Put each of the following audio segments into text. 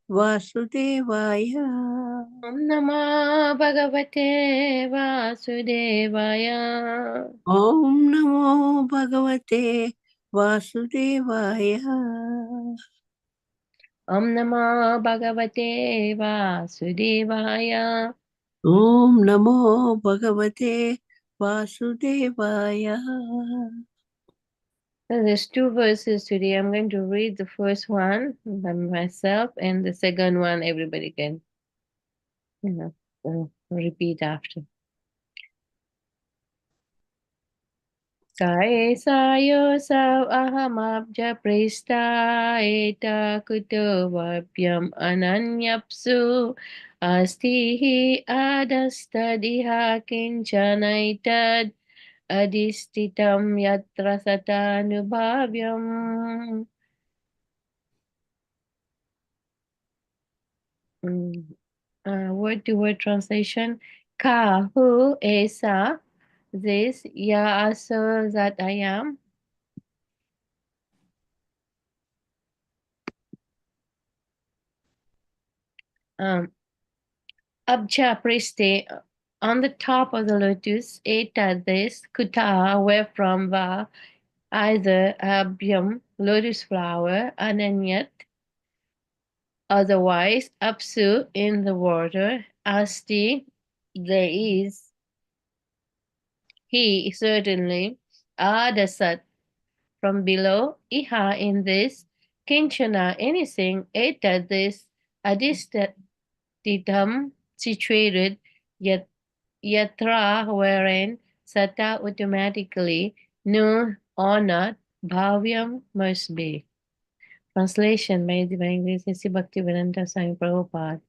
Vasudevaya. Om Namah Bhagavate Vasudevaya. Om Namo Bhagavate Vasudevaya. Om Namah Bhagavate Vasudevaya. Om Namo Bhagavate Vasudevaya. So there's two verses today. I'm going to read the first one by myself, and the second one everybody can, repeat after. Sae sayo sav ahamabja prista eta kuto vapyam ananyapsu astihi adastadiha kinchanaitad adistitam yatra satanubhavyam. Word to word translation. Ka hu esa this ya asa that I am. Abja priste on the top of the lotus, eta this, kuta where from va, either abhyam lotus flower, ananyat otherwise, apsu in the water, asti there is, he certainly, adasat from below, iha in this, kinchana anything, eta this, adistitam situated, yet yatra wherein sata automatically, no or not, bhavyam must be. Translation by Divine Grace Sri Bhaktivedanta Swami Prabhupada.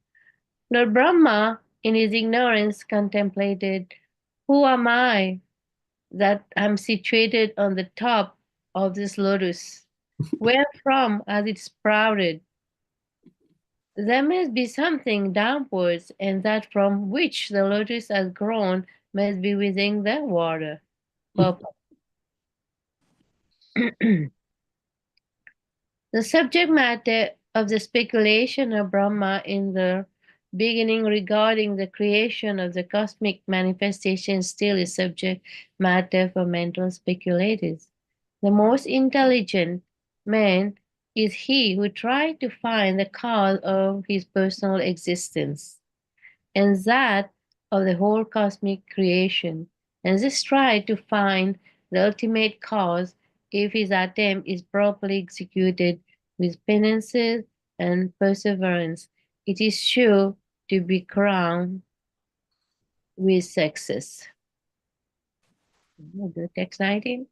Lord Brahma, in his ignorance, contemplated, who am I that am situated on the top of this lotus? Wherefrom as it sprouted? There must be something downwards, and that from which the lotus has grown must be within the water. Purpose. The subject matter of the speculation of Brahma in the beginning regarding the creation of the cosmic manifestation still is subject matter for mental speculators. The most intelligent man is he who tried to find the cause of his personal existence and that of the whole cosmic creation, and this try to find the ultimate cause if his attempt is properly executed with penances and perseverance, it is sure to be crowned with success. The text 19.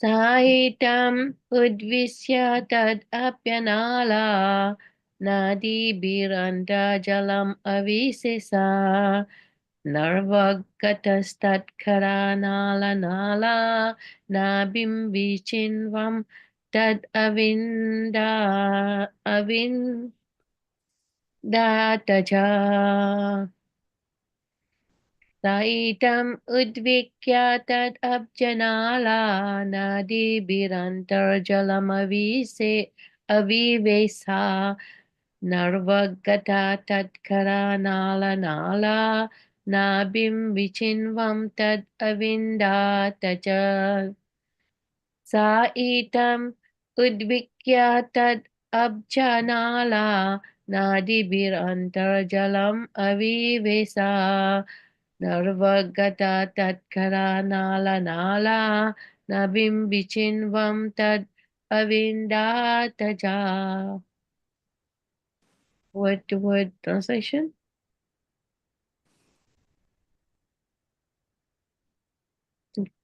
Saitam udvisya tad apyanala nadi biranda jalam avisesa Narvagatastatkaranala nabim vichinvam tad avindataja. Saitam udvikya tad abjanala nadi birantar jalamavise avivesa Narvagata tatkara nala nala nabim vichinvam tad avindataja. Sa itam udvikya tad abjanala nadibir antarjalam avivesa Narvagata tatkara nala nala nabim vichinvam tad avindataja. Word to word translation.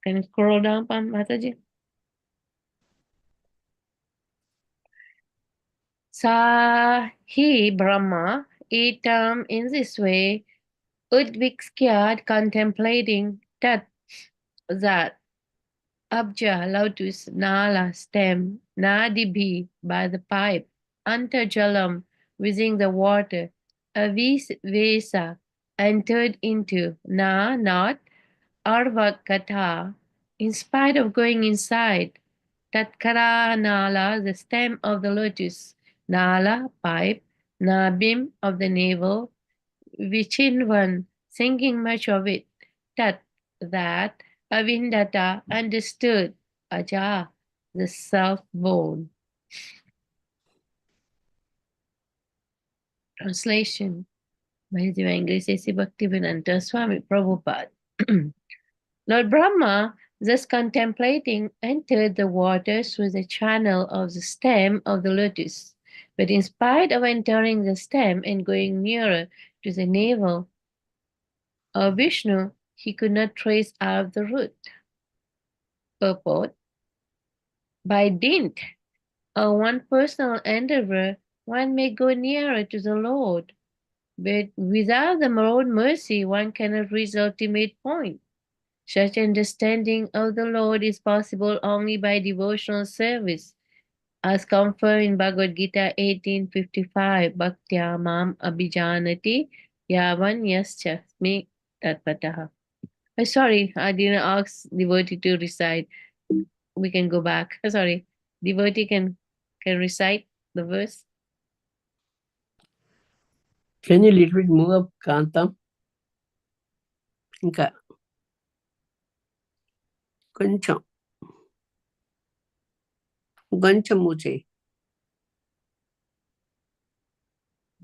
Can you scroll down, Mataji? Sa he Brahma, etam in this way, udvikskyat contemplating that abja lotus nala stem nadibhi by the pipe antajalam within the water avis vesa entered into not arvakatha in spite of going inside Tatkara Nala, the stem of the lotus, Nala, pipe, Nabim of the navel, Vichinvan, singing much of it, Tat, that, Avindata, understood, Aja, the self-born. Translation by Divine Grace Bhaktivedanta Swami Prabhupada. Lord Brahma, thus contemplating, entered the water through the channel of the stem of the lotus. But in spite of entering the stem and going nearer to the navel of Vishnu, he could not trace out the root. Purport: by dint of one personal endeavor, one may go nearer to the Lord, but without the Lord's mercy, one cannot reach the ultimate point. Such understanding of the Lord is possible only by devotional service, as confirmed in Bhagavad Gita 18:55, Bhaktya mam abhijanati yavan yaschasmi tatpataha. Sorry, I didn't ask devotee to recite. We can go back. Sorry, devotee can recite the verse. Can you little bit move up, Kantam? ఇంకా కొంచెం కొంచెం move చేయి.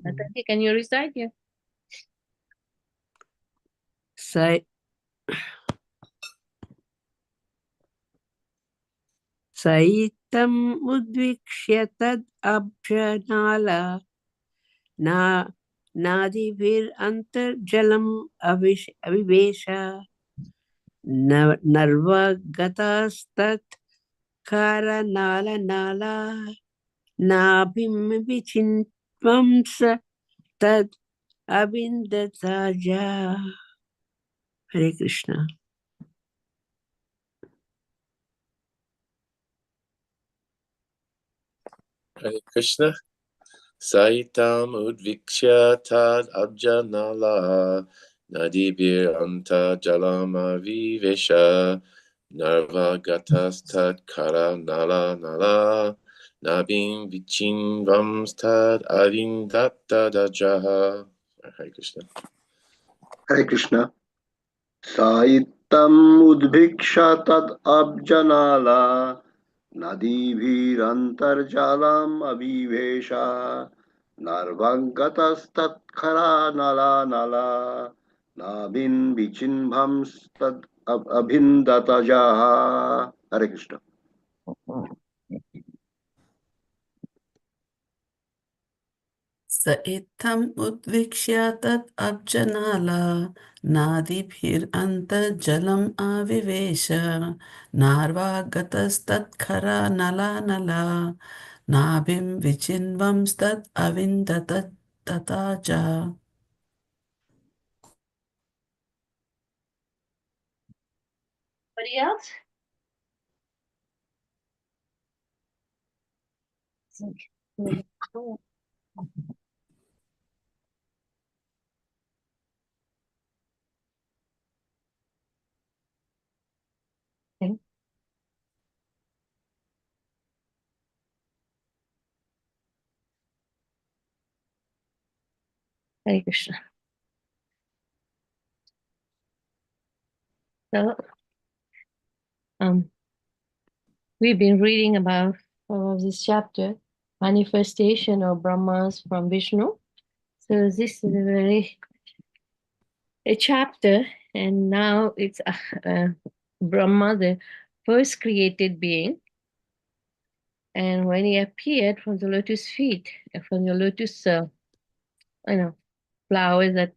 Mataji, can you recite here? सैतम् उद्वीक्ष्य तद् अभ्यनाला नादिभिरन्तर्जलम् अविवेश नर्वगतस्तत् कारनाला नाभिं विचिन्त्वंस तद् अविन्दताजा. हरे Krishna. Hare Krishna. Saitam udvikshya tad abjanala nadibir anta jalama vivesha narva gatas tad kara nala nala nabim vichin vams tad avindatta dajaha. Hare Krishna. Hare Krishna. Saitam udbhiksha tad abjanala nadibhirantarjalam avivesha narvangatastat khara nala nala nabhin vichinbhams tad abhindatajaha. Hare Krishna. स इत्थम् उद्वीक्ष्य तत् अब्जनाला नादिभिरन्तर्जलम् आविवेश नार्वागतस्तत्खरा नला नला नाभिं विचिन्वंस्तत् अविन्दत तथा च. Anybody else? Okay. Hare Krishna. So, we've been reading about this chapter, manifestation of Brahmas from Vishnu. So this is a chapter, and now it's Brahma, the first created being. And when he appeared from the lotus feet, from the lotus, flowers that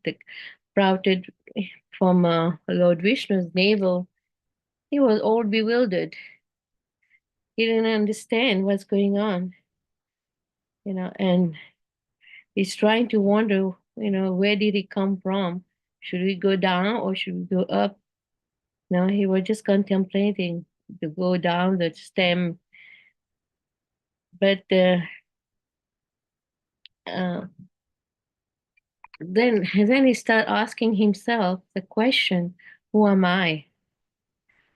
sprouted from Lord Vishnu's navel, he was all bewildered. He didn't understand what's going on, and he's trying to wonder, where did he come from? Should we go down or should we go up? No, he was just contemplating to go down the stem. But then he started asking himself the question, who am I?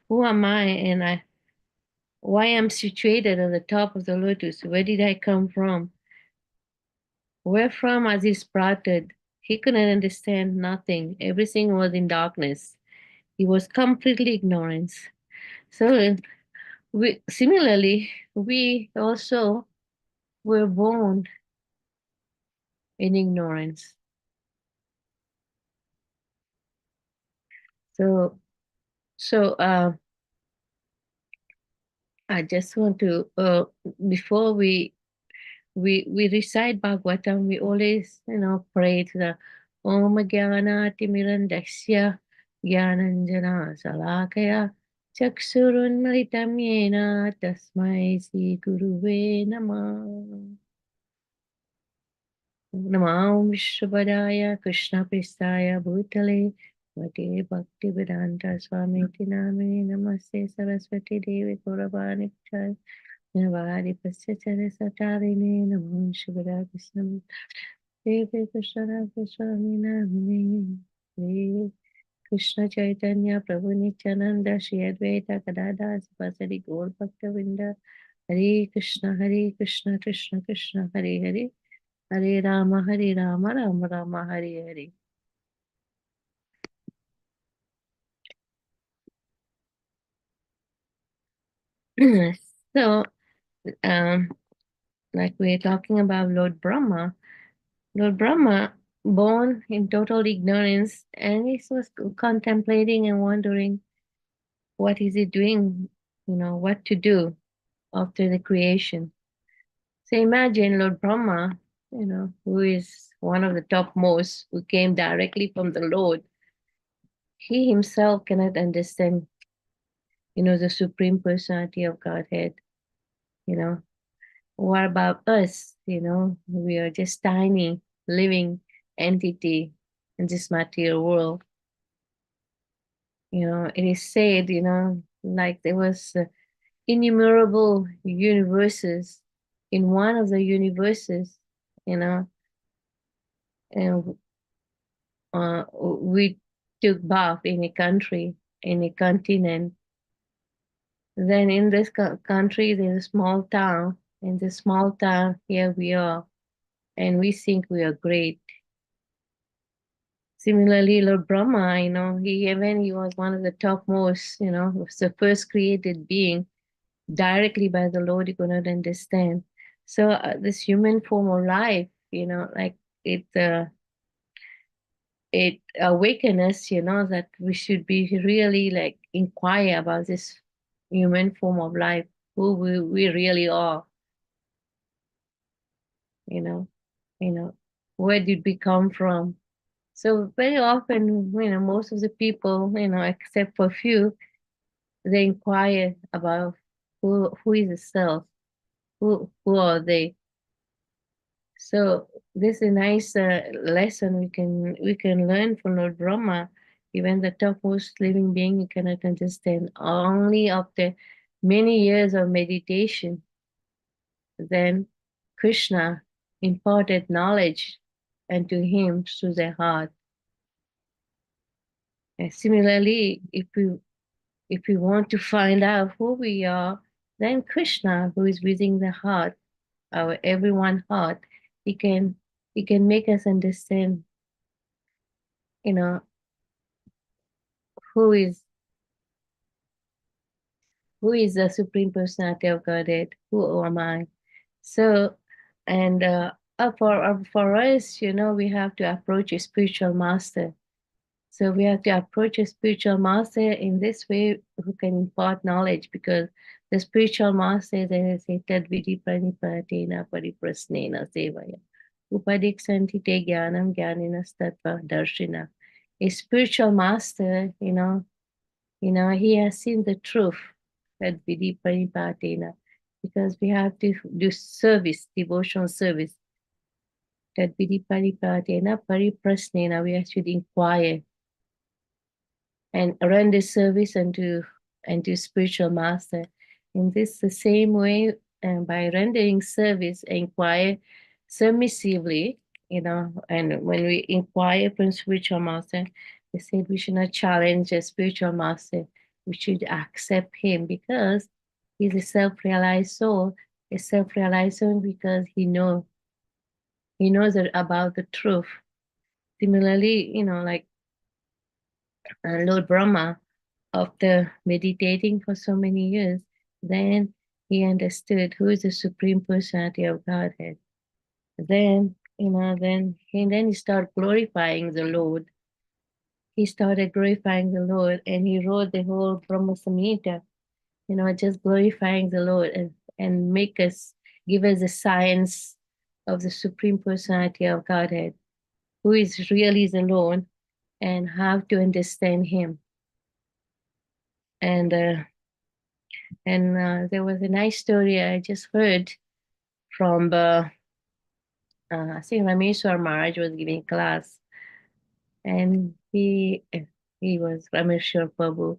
Who am I? And why I'm situated at the top of the lotus. Where did I come from? Where from as he sprouted? He couldn't understand nothing. Everything was in darkness. He was completely ignorant. So similarly, we also were born in ignorance. So I just want to before we recite Bhagavatam, we always pray to the Om Jnana Timirandasya Jnananjana Salakaya Chaksurun Malitam Yena Tasmai Sri Guruve Namah. Namah Vishwabadaya Krishna Pristaya Bhutale Vate Bhakti Vedanta Swami Tiname Namaste Saraswati Devi Gauravani Chai Navadi Pasya Satarine Namo Shivara Krishna Devi Krishna Swami Namine Devi Krishna Chaitanya Prabhu Nityananda Shri Advaita Gadada Sivasari Gaur Bhakta Vinda Hare Krishna Krishna Krishna Hare Hare Hare Rama Rama Rama Hare Hare. So, like we're talking about Lord Brahma, born in total ignorance, and he was contemplating and wondering what is he doing, what to do after the creation. So imagine Lord Brahma, who is one of the topmost, who came directly from the Lord. He himself cannot understand, the Supreme Personality of Godhead. What about us? We are just tiny living entity in this material world. It is said, like there was innumerable universes. In one of the universes, and we took bath in a country, in a continent. Then in this country, there's a small town. In this small town, here we are, and we think we are great. Similarly, Lord Brahma, he was one of the topmost, was the first created being directly by the Lord, he could not understand. So this human form of life, like it awakens us, that we should be really like inquire about this human form of life, who we really are, where did we come from? So very often, most of the people, except for a few, they inquire about who is the self, who are they. So this is a nice lesson we can learn from Lord Brahma. Even the topmost living being you cannot understand. Only after many years of meditation, then Krishna imparted knowledge unto him through the heart. And similarly, if we want to find out who we are, then Krishna, who is within the heart, our everyone heart, he can make us understand, who is the Supreme Personality of Godhead, who am I? So, and for us, we have to approach a spiritual master. So we have to approach a spiritual master in this way who can impart knowledge, because the spiritual master, there is a tadvidi pranipatena pariprasnena sevaya. Upadiksanti te jnanam jnaninastatva darshina. A spiritual master, he has seen the truth, tadvidi pranipatena, because we have to do service, devotional service. Tadvidi pranipatena pariprasnena, we should inquire and render service unto spiritual master. In this the same way, and by rendering service, inquire submissively, and when we inquire from spiritual master, they said we should not challenge a spiritual master. We should accept him, because He's a self-realized soul. A self-realized soul because he knows about the truth. Similarly, like Lord Brahma, after meditating for so many years, then he understood who is the Supreme Personality of Godhead. Then, then he started glorifying the Lord. He started glorifying the Lord, and he wrote the whole Brahma Samhita, just glorifying the Lord and give us the science of the Supreme Personality of Godhead, who is really the Lord, and how to understand him. And there was a nice story I just heard from I think Rameshwar Maharaj was giving class, and he was Rameshwar Prabhu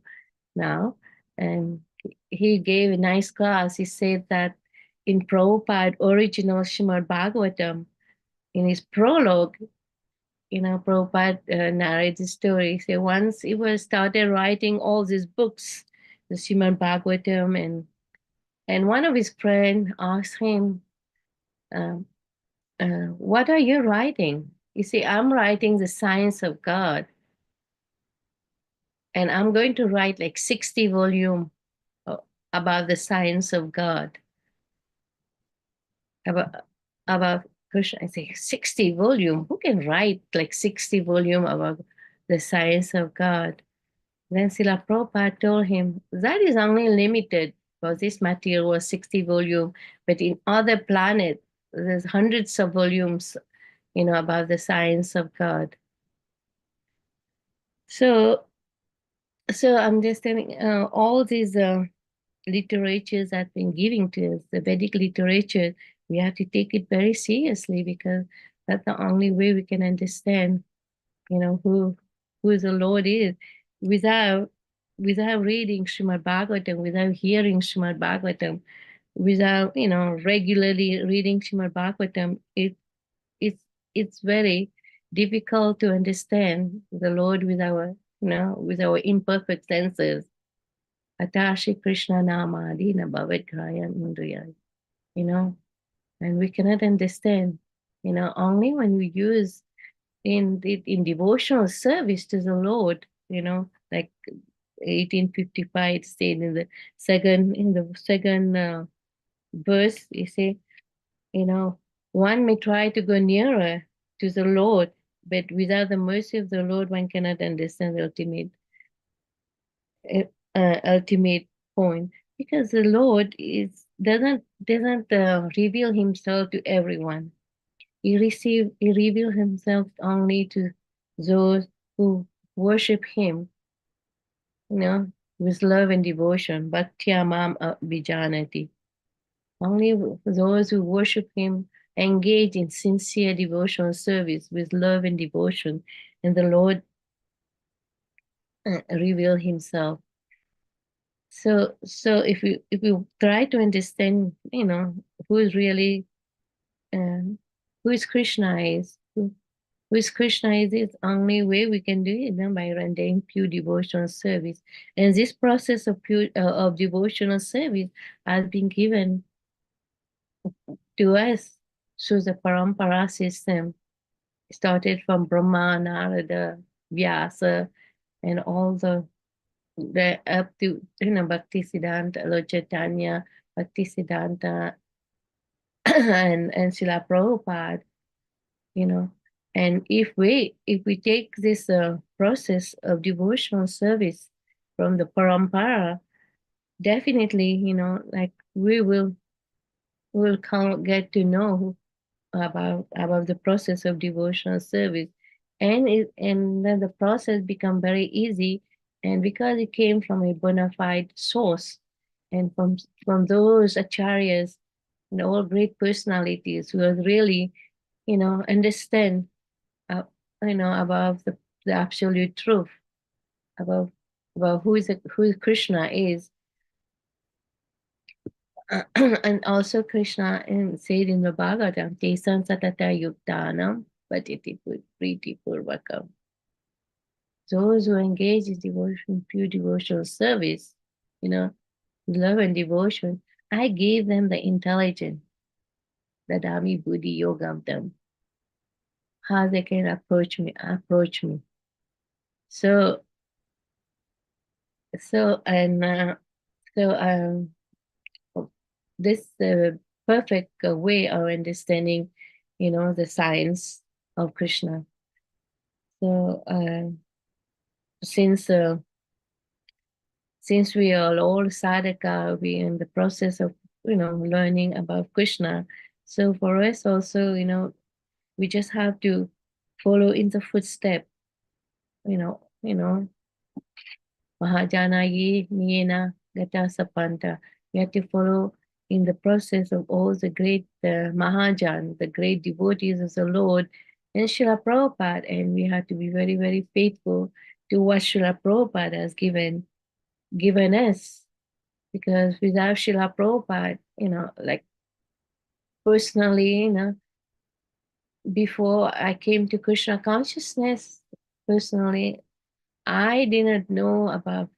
now, and he gave a nice class. He said that in Prabhupada original Srimad Bhagavatam, in his prologue, Prabhupada narrates the story. So once he was started writing all these books, the Srimad Bhagavatam, and one of his friends asked him, what are you writing? You see, I'm writing the science of God, and I'm going to write like 60 volume about the science of God, about Krishna. I say 60 volume. Who can write like 60 volume about the science of God? Then Srila Prabhupada told him, that is only limited because this material was 60 volume, but in other planets, there's hundreds of volumes, about the science of God. So I'm just telling all these literatures that been giving to us, the Vedic literature, we have to take it very seriously because that's the only way we can understand, who the Lord is. Without reading Srimad Bhagavatam, without hearing Srimad Bhagavatam, without regularly reading Srimad Bhagavatam, it's very difficult to understand the Lord with our imperfect senses. Atashi Krishna Nama Adina Bhavat Graya Indriya, and we cannot understand, only when we use in devotional service to the Lord, like 1855 it stated in the second verse, you see, one may try to go nearer to the Lord, but without the mercy of the Lord, one cannot understand the ultimate point, because the Lord doesn't reveal himself to everyone. He reveals himself only to those who worship him, with love and devotion. Bhaktya mam vijanati. Only those who worship him engage in sincere devotional service with love and devotion, and the Lord reveal himself. So if we try to understand, who is really who is Krishna is, who is Krishna is the only way we can do it, by rendering pure devotional service. And this process of of devotional service has been given to us through the parampara system, started from Brahma, Narada, Vyasa, and all the up to Bhakti Siddhanta, Lord Chaitanya, Bhakti Siddhanta, and Srila Prabhupada, and if we take this process of devotional service from the parampara, definitely, like we will get to know about the process of devotional service, and then the process become very easy, and because it came from a bona fide source, and from those acharyas, all great personalities who are really, understand, about the absolute truth, about who Krishna is. And also Krishna said in the Bhagavatam, Tesan Satata Yuktanam Patiti Priti Purvakam. Those who engage in devotion, pure devotional service, love and devotion, I gave them the intelligence, the Dhammi Buddhi Yogam them, how they can approach me. So, so, and so, this perfect way of understanding, the science of Krishna. So, since since we are all sadhaka, we in the process of learning about Krishna. So for us also, we just have to follow in the footstep. Mahajana ye niyena gata sapanta. We have to follow in the process of all the great Mahajan, the great devotees of the Lord, and Srila Prabhupada, and we have to be very, very faithful to what Srila Prabhupada has given us. Because without Srila Prabhupada, like personally, before I came to Krishna consciousness, personally, I didn't know about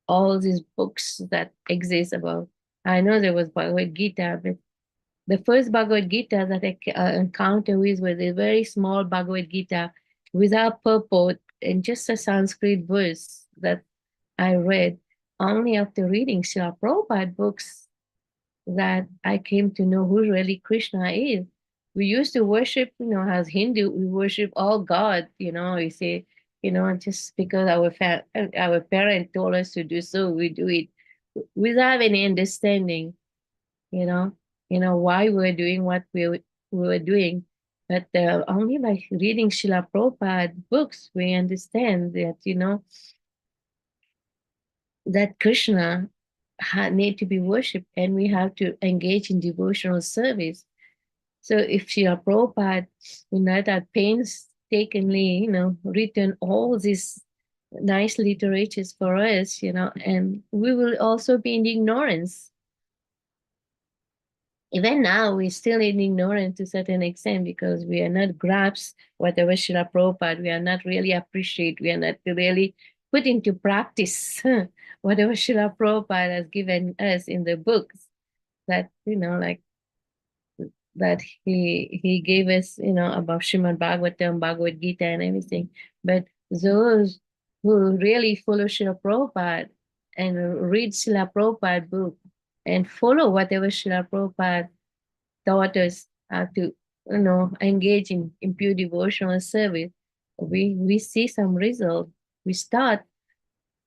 all these books that exist about. I know there was Bhagavad Gita, but the first Bhagavad Gita that I encountered with was a very small Bhagavad Gita without purport and just a Sanskrit verse that I read. Only after reading Srila Prabhupada books that I came to know who really Krishna is. We used to worship, as Hindu, we worship all God, we say, just because our parent told us to do so, we do it without any understanding, you know, why we're doing what we were doing. But only by reading Srila Prabhupada books, we understand that, that Krishna need to be worshipped and we have to engage in devotional service. So if Srila Prabhupada would not have painstakingly, written all these nice literatures for us, and we will also be in ignorance. Even now, we're still in ignorance to a certain extent because we are not grasp whatever Srila Prabhupada, we are not really appreciate, we are not really put into practice whatever Srila Prabhupada has given us in the books that, like that he gave us, about Srimad Bhagavatam, Bhagavad Gita and everything. But those who really follow Srila Prabhupada and read Srila Prabhupada book and follow whatever Srila Prabhupada taught us how to, engage in pure devotional service, we see some result. We start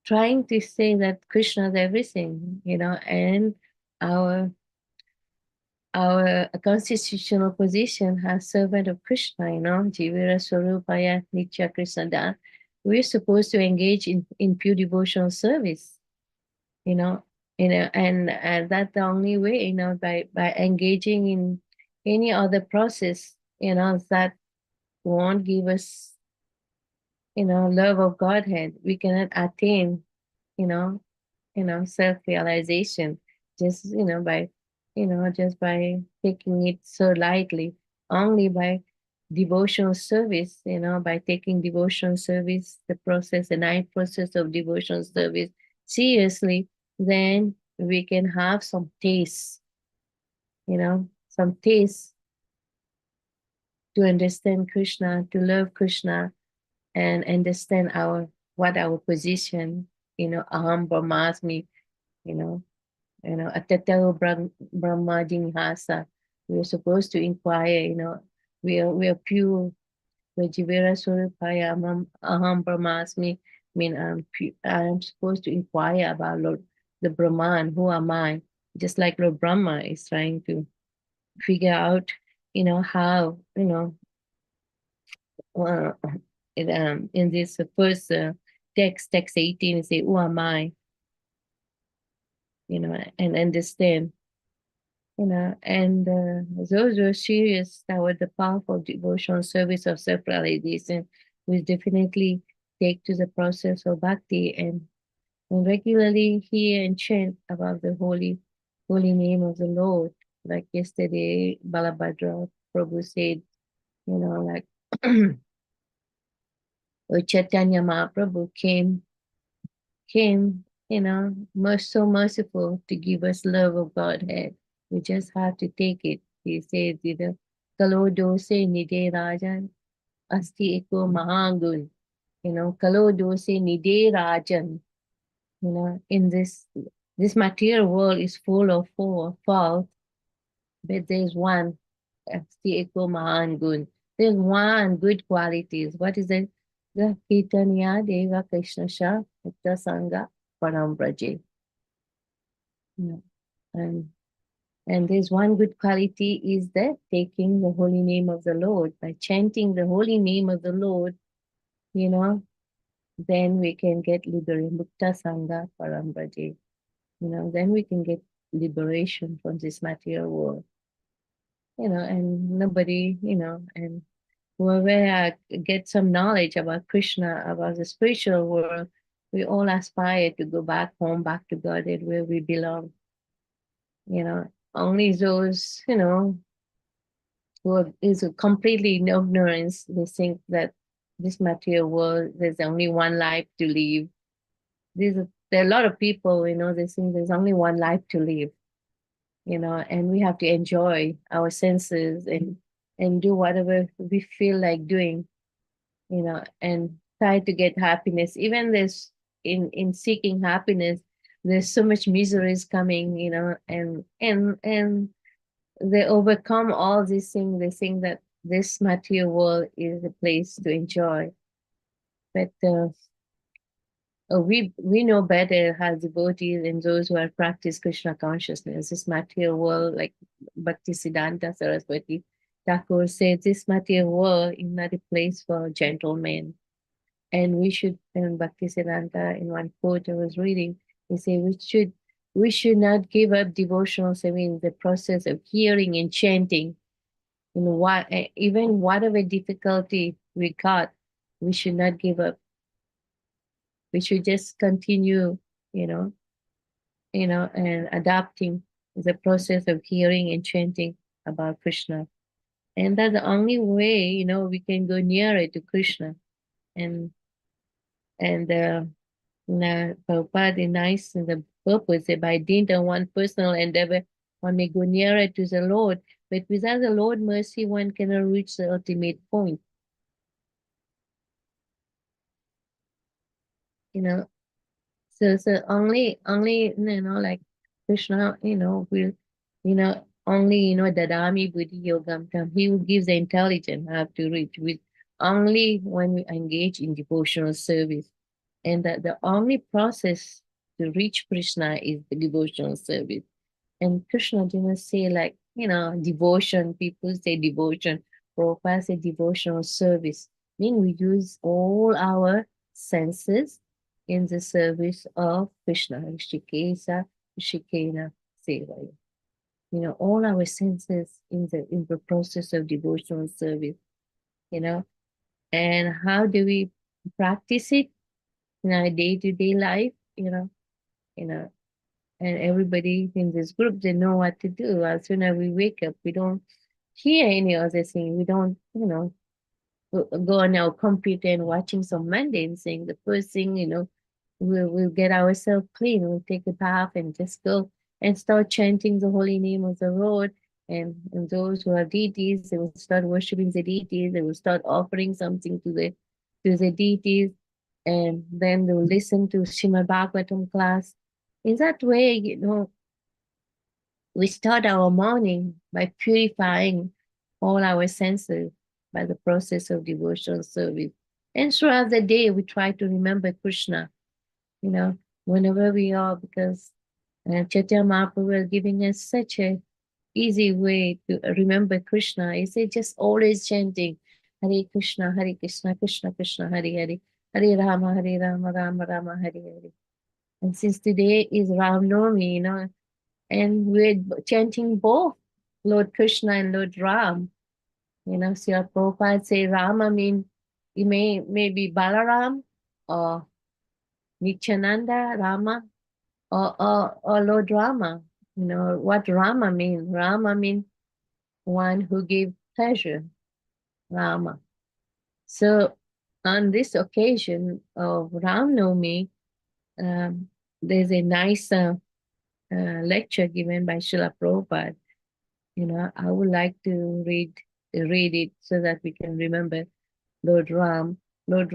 trying to say that Krishna is everything, and our constitutional position as servant of Krishna, Jivira Swarupaya Nitya Krishnada, we're supposed to engage in pure devotional service, and that's the only way, by engaging in any other process, that won't give us, love of Godhead. We cannot attain, you know, self-realization just, just by taking it so lightly. Only by devotional service, by taking devotional service, the 9 process of devotional service seriously, then we can have some taste, some taste to understand Krishna, to love Krishna, and understand what our position, aham brahmasmi, atataro brahma jinhasa. We're supposed to inquire, we are pure. Vajivera surupaya aham brahmasmi. Mean I'm supposed to inquire about Lord, the Brahman, who am I? Just like Lord Brahma is trying to figure out, how, uh, in this first text 18, say, who am I? And understand, and those who are serious toward the powerful devotional service of self-realization will definitely take to the process of bhakti and regularly hear and chant about the holy name of the Lord. Like yesterday, Balabhadra Prabhu said, like Chaitanya Mahaprabhu came so merciful to give us love of Godhead. We just have to take it. He says, Kalo dose nide rajan, asti eko mahangun. Kalo dose nide rajan. In this material world is full of fault, but there's one, asti eko mahangun. There's one good qualities. What is it? The Kitanya Deva Krishna Shah Mukta Sangha Parambraje. And there's one good quality is that taking the holy name of the Lord. By chanting the holy name of the Lord, then we can get liberation. Mukta Sangha Parambraje. Then we can get liberation from this material world. And nobody, and whoever get some knowledge about Krishna, about the spiritual world, we all aspire to go back home, back to God, where we belong. Only those, who is completely in ignorance, they think that this material world, there's only one life to live. There are a lot of people, they think there's only one life to live, and we have to enjoy our senses and do whatever we feel like doing, and try to get happiness. Even there's in seeking happiness, there's so much misery is coming, and they overcome all these things. They think that this material world is a place to enjoy. But we know better as devotees and those who have practiced Krishna consciousness. This material world, like Bhaktisiddhanta Saraswati Thakur said, this material world is not a place for gentlemen. And we should, and Bhaktisiddhanta, in one quote I was reading, he said, we should not give up devotional service, the process of hearing and chanting. Even whatever difficulty we got, we should not give up. We should just continue, and adapting the process of hearing and chanting about Krishna. And that's the only way, we can go nearer to Krishna. And Prabhupada is nice in the purpose that by dint of one personal endeavor, one may go nearer to the Lord. But without the Lord's mercy, one cannot reach the ultimate point. So only like Krishna, will, only Dadami Buddhi Yogam Tam. He will give the intelligence how to reach with only when we engage in devotional service. And that the only process to reach Krishna is the devotional service. And Krishna didn't say like, devotion. People say devotion. Prabhupada say devotional service. We use all our senses in the service of Krishna. Rishikesa, Rishikena Seva. All our senses in the process of devotional service. And how do we practice it in our day-to-day life? And everybody in this group, they know what to do. As soon as we wake up, we don't hear any other thing. We don't, go on our computer and watching some mundane thing. The first thing, we'll get ourselves clean. We'll take a bath and just go and start chanting the holy name of the Lord. And those who are deities, they will start worshiping the deities. They will start offering something to the deities. And then they'll listen to Srimad Bhagavatam class. In that way, we start our morning by purifying all our senses by the process of devotional service. And throughout the day, we try to remember Krishna, whenever we are, because Chaitanya Mahaprabhu is giving us such a easy way to remember Krishna. He said, just always chanting, Hare Krishna, Krishna Krishna, Hare Hare, Hare Rama, Rama Rama, Hare Hare. And since today is Ram Navami, and we're chanting both Lord Krishna and Lord Ram. Srila Prabhupada say Rama mean it may be Balaram or Nityananda Rama or Lord Rama. What Rama mean? Rama mean one who gave pleasure, Rama. So on this occasion of Ram Navami, there's a nice lecture given by Srila Prabhupada. I would like to read it so that we can remember Lord Ram. Lord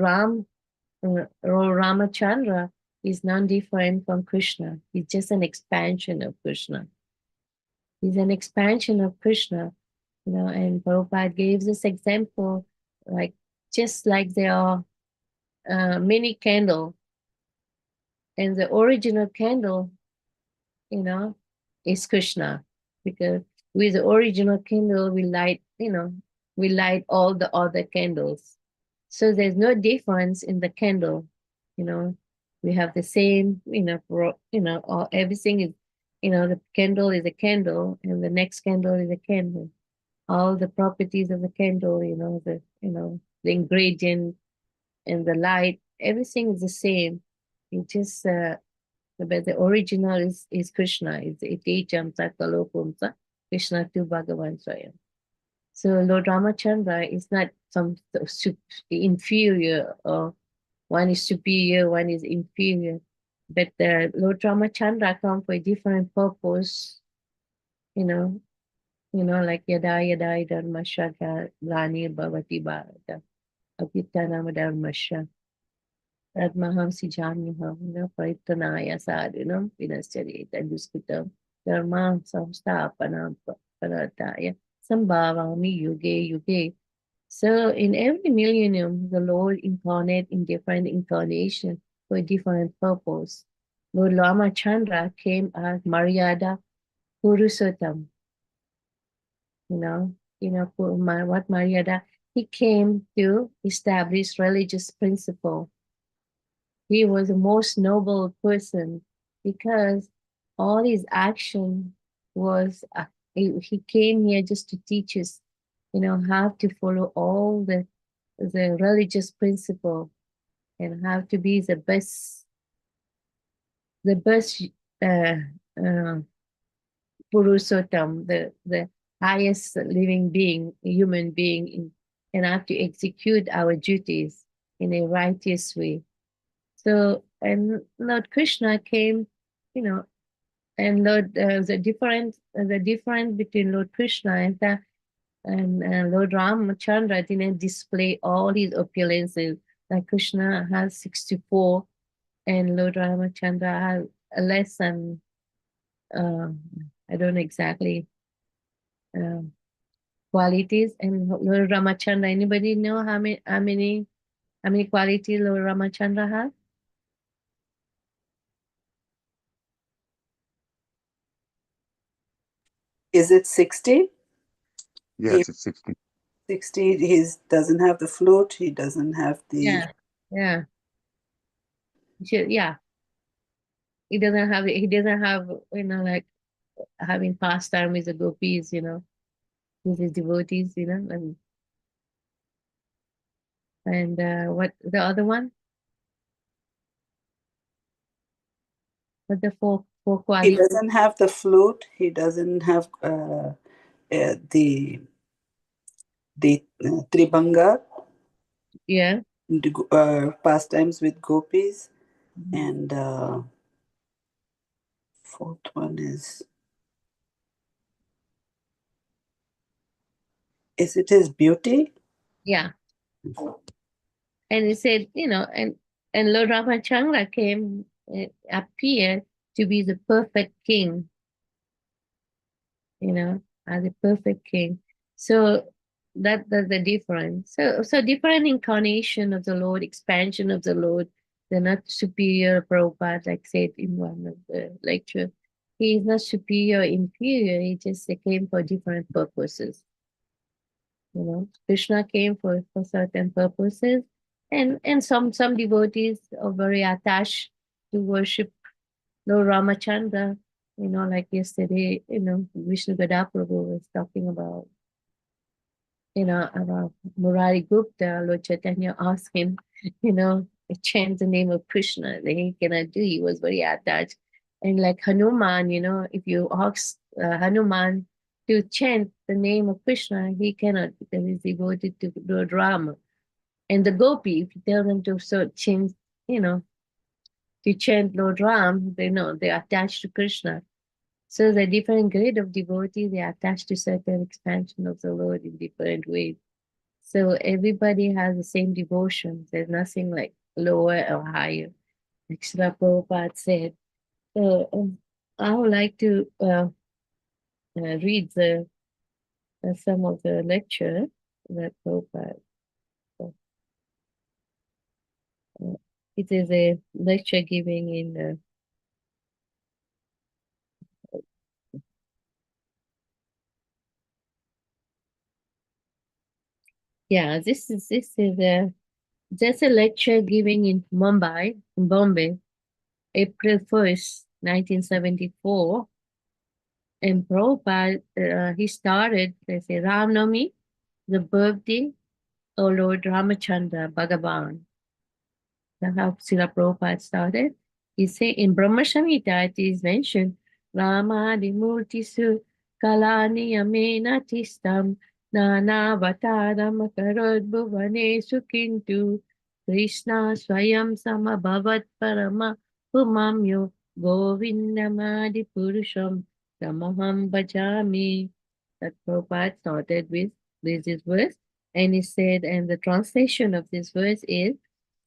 Ramachandra is non-different from Krishna. He's just an expansion of Krishna. He's an expansion of Krishna, and Prabhupada gave this example, like just like there are many candles, and the original candle, is Krishna, because with the original candle we light all the other candles. So there's no difference in the candle. We have the same, everything is, the candle is a candle, and the next candle is a candle. All the properties of the candle, the ingredient and the light, everything is the same. It just but the original is Krishna. It's Itejam Sakalopumsa, Krishna to Bhagavan Swayam. So Lord Ramachandra is not some inferior, or one is superior, one is inferior. But Lord Ramachandra come for a different purpose, like Yada Yada Dharmasha Rani Bhavati Bharata Apitanam Dharmasha Radmahamsi Jamyaham Paritanaya Sadhinam Vinasarita Duskitam Dharma Samstapanam Parataya Sambhavami Yuge Yuge. So in every millennium, the Lord incarnate in different incarnation for a different purpose. Lord Ramachandra came as Maryada Purushottam. What Maryada? He came to establish religious principle. He was the most noble person because all his action was, he came here just to teach us, how to follow all the religious principle and how to be the best Purushottam, the highest living being, human being, and have to execute our duties in a righteous way. So, and Lord Krishna came, and Lord, the difference between Lord Krishna and Lord Ramachandra didn't display all his opulences. Like Krishna has 64, and Lord Ramachandra has less than, I don't know exactly qualities. And Lord Ramachandra, anybody know how many qualities Lord Ramachandra has? Is it 60? Yes, it's 60. 60. He doesn't have the flute. He doesn't have the. Yeah. Yeah. He doesn't have, like having pastime with the gopis, with his devotees, and what the other one? What the four He qualities? doesn't have the flute. He doesn't have the tribanga. Yeah. Pastimes with gopis, and fourth one is it his beauty? Yeah. And he said, and Lord Ramachandra came, appeared to be the perfect king, as a perfect king. So that's the difference. So different incarnation of the Lord, expansion of the Lord. They're not superior, Prabhupada, like said in one of the lectures. He is not superior, inferior. He just came for different purposes. Krishna came for certain purposes, and some devotees are very attached to worship Lord Ramachandra. Like yesterday, Vishnu Gada Prabhu was talking about, about Murari Gupta. Lord Chaitanya asked him, chant the name of Krishna. That he cannot do. He was very attached. And like Hanuman, if you ask Hanuman to chant the name of Krishna, he cannot because he's devoted to Lord Rama. And the gopi, if you tell them to chant, to chant Lord Ram, they're attached to Krishna. So the different grade of devotee, they are attached to certain expansion of the Lord in different ways. So everybody has the same devotion. There's nothing like lower or higher. Like Srila Prabhupada said. So I would like to read some of the lecture that Prabhupada. It is a lecture giving in this is just a lecture giving in Bombay, April 1st, 1974. And Prabhupada, he started, they say, Ram Navami, the birthday of Lord Ramachandra Bhagavan. That's how Srila Prabhupada started. He said in Brahma Samhita, it is mentioned, Ramadi Murtisu Kalani Amena Tistam Nana Vataram Karod Bhuvane Sukintu Krishna Swayam Samabhavat Parama Pumamyo Govindamadi Purusham Tamaham Bhajami. That Prabhupada started with this verse. And he said, and the translation of this verse is,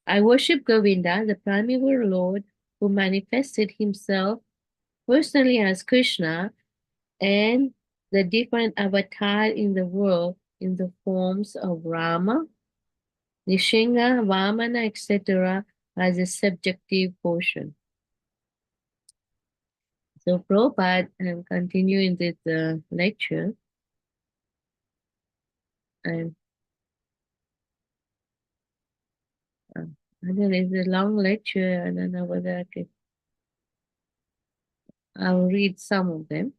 I worship Govinda, the primeval Lord, who manifested himself personally as Krishna and the different avatar in the world in the forms of Rama, Nishinga, Vamana, etc. as a subjective portion. So Prabhupada, I'm continuing this lecture. And it's a long lecture. I don't know whether I'll read some of them.